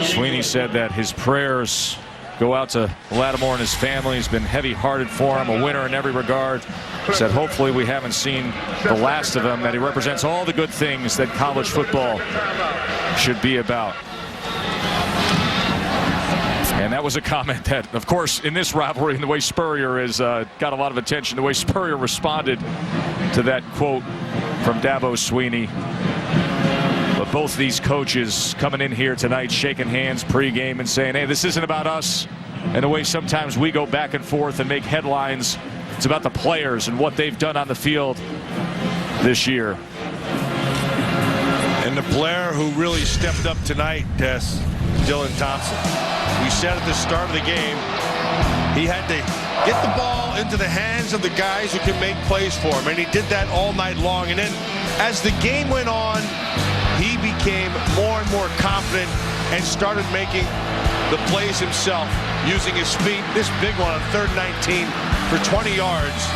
Swinney said that his prayers go out to Lattimore and his family. He's been heavy-hearted for him, a winner in every regard. He said hopefully we haven't seen the last of him, that he represents all the good things that college football should be about. And that was a comment that, of course, in this rivalry, and the way Spurrier has got a lot of attention, the way Spurrier responded to that quote from Dabo Swinney. But both these coaches coming in here tonight, shaking hands pregame and saying, hey, this isn't about us. And the way sometimes we go back and forth and make headlines, it's about the players and what they've done on the field this year. And the player who really stepped up tonight, Tess, Dylan Thompson. We said at the start of the game, he had to get the ball into the hands of the guys who can make plays for him, and he did that all night long. And then as the game went on, he became more and more confident and started making the plays himself. using his feet. This big one on 3rd and 19 for 20 yards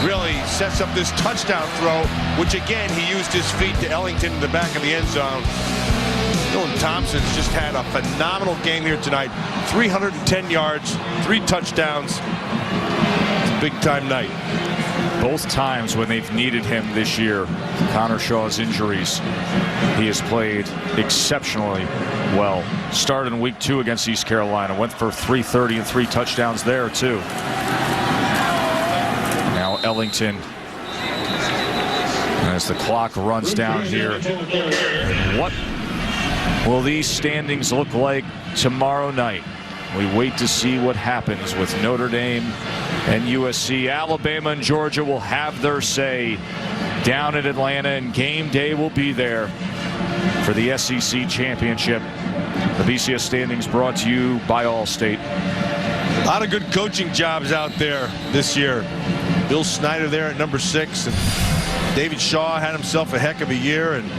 really sets up this touchdown throw, which again he used his feet to Ellington in the back of the end zone. Dylan Thompson's just had a phenomenal game here tonight. 310 yards, 3 touchdowns. It's a big-time night. Both times when they've needed him this year, Connor Shaw's injuries, he has played exceptionally well. Started in week 2 against East Carolina, went for 330 and 3 touchdowns there too. Now Ellington, as the clock runs down here. What will these standings look like tomorrow night? We wait to see what happens with Notre Dame and USC. Alabama and Georgia will have their say down in Atlanta, and game day will be there for the SEC championship. The BCS standings brought to you by Allstate. A lot of good coaching jobs out there this year. Bill Snyder there at number 6, and David Shaw had himself a heck of a year. And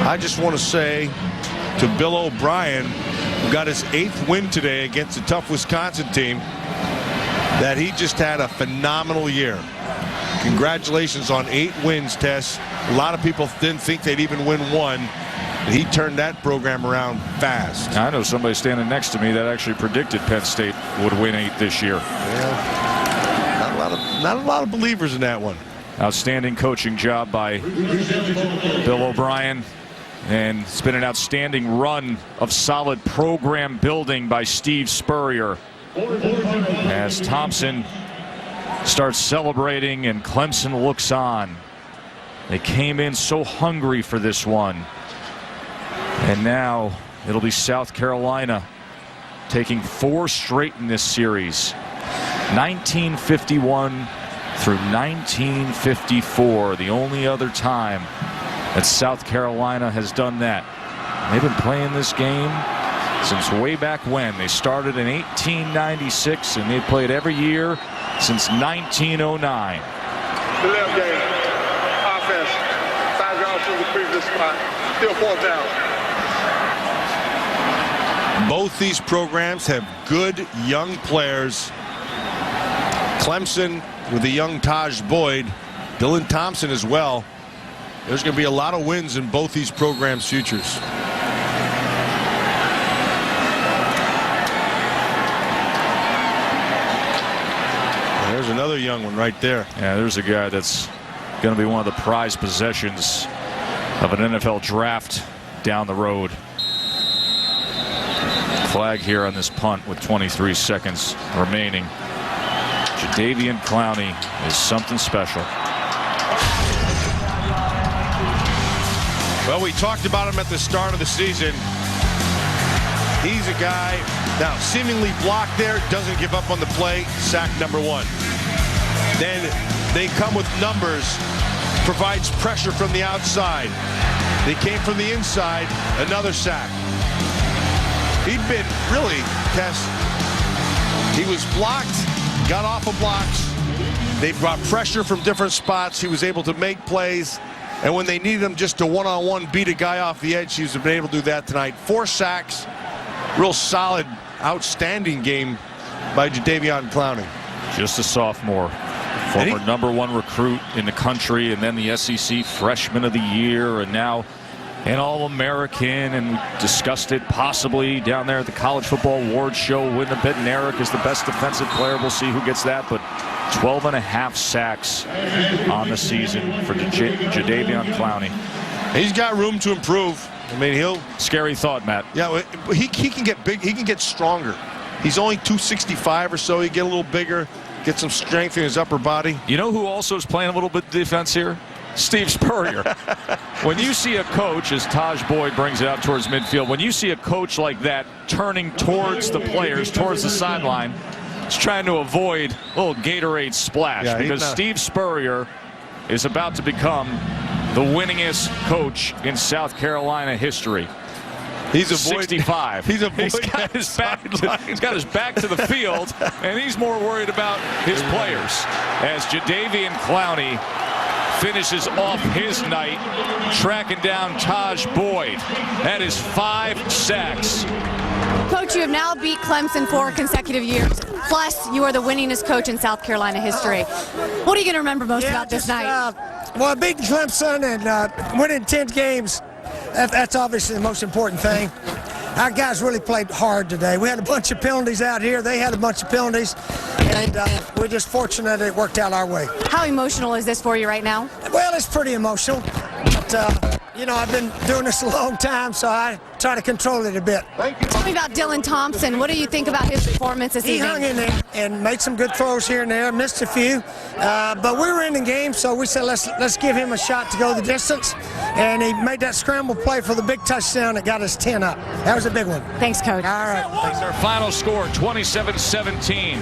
I just want to say to Bill O'Brien, who got his 8th win today against a tough Wisconsin team, that he just had a phenomenal year. Congratulations on 8 wins, Tess. A lot of people didn't think they'd even win 1. And he turned that program around fast. I know somebody standing next to me that actually predicted Penn State would win 8 this year. Yeah, not a lot of believers in that one. Outstanding coaching job by Bill O'Brien. And it's been an outstanding run of solid program building by Steve Spurrier. As Thompson starts celebrating and Clemson looks on. They came in so hungry for this one. And now it'll be South Carolina taking 4 straight in this series. 1951 through 1954, the only other time that South Carolina has done that. They've been playing this game since way back when. They started in 1896, and they've played every year since 1909. The left game, offense, 5 yards from the previous spot, still 4th down. Both these programs have good young players. Clemson with a young Taj Boyd, Dylan Thompson as well. There's going to be a lot of wins in both these programs' futures. There's another young one right there. Yeah, there's a guy that's going to be one of the prized possessions of an NFL draft down the road. Flag here on this punt with 23 seconds remaining. Jadeveon Clowney is something special. Well, we talked about him at the start of the season. He's a guy, now seemingly blocked there, doesn't give up on the play, sack number 1. Then they come with numbers, provides pressure from the outside. They came from the inside, another sack. He'd been really, Tess, he was blocked, got off of blocks. They brought pressure from different spots. He was able to make plays. And when they needed him just to one-on-one beat a guy off the edge, he's been able to do that tonight. 4 sacks, real solid, outstanding game by Jadeveon Clowney. Just a sophomore, former #1 recruit in the country, and then the SEC Freshman of the Year, and now an All-American, and we discussed it possibly down there at the College Football Awards show. Wouldn't have been Eric as the best defensive player. We'll see who gets that, but 12.5 sacks on the season for Jadeveon Clowney. He's got room to improve. I mean, he'll... Scary thought, Matt. Yeah, he can get big. He can get stronger. He's only 265 or so. He get a little bigger, get some strength in his upper body. You know who also is playing a little bit of defense here? Steve Spurrier. When you see a coach, as Taj Boyd brings it out towards midfield, when you see a coach like that turning towards the players, towards the sideline, he's trying to avoid a little Gatorade splash, because Steve Spurrier is about to become the winningest coach in South Carolina history. He's avoiding 65. He's avoiding. He's got his back to the field, and he's more worried about his players. As Jadeveon Clowney finishes off his night tracking down Taj Boyd. That is 5 sacks Coach, you have now beat Clemson 4 consecutive years. Plus, you are the winningest coach in South Carolina history. What are you going to remember most about this night? Well, beating Clemson and winning 10 games, that's obviously the most important thing. Our guys really played hard today. We had a bunch of penalties out here. They had a bunch of penalties, and we're just fortunate it worked out our way. How emotional is this for you right now? Well, it's pretty emotional, but you know, I've been doing this a long time, so I try to control it a bit. Tell me about Dylan Thompson. What do you think about his performance this evening? He hung in there and made some good throws here and there, missed a few, but we were in the game, so we said let's give him a shot to go the distance, and he made that scramble play for the big touchdown that got us 10 up. That was a big one. Thanks, Coach. All right. That's our final score, 27-17.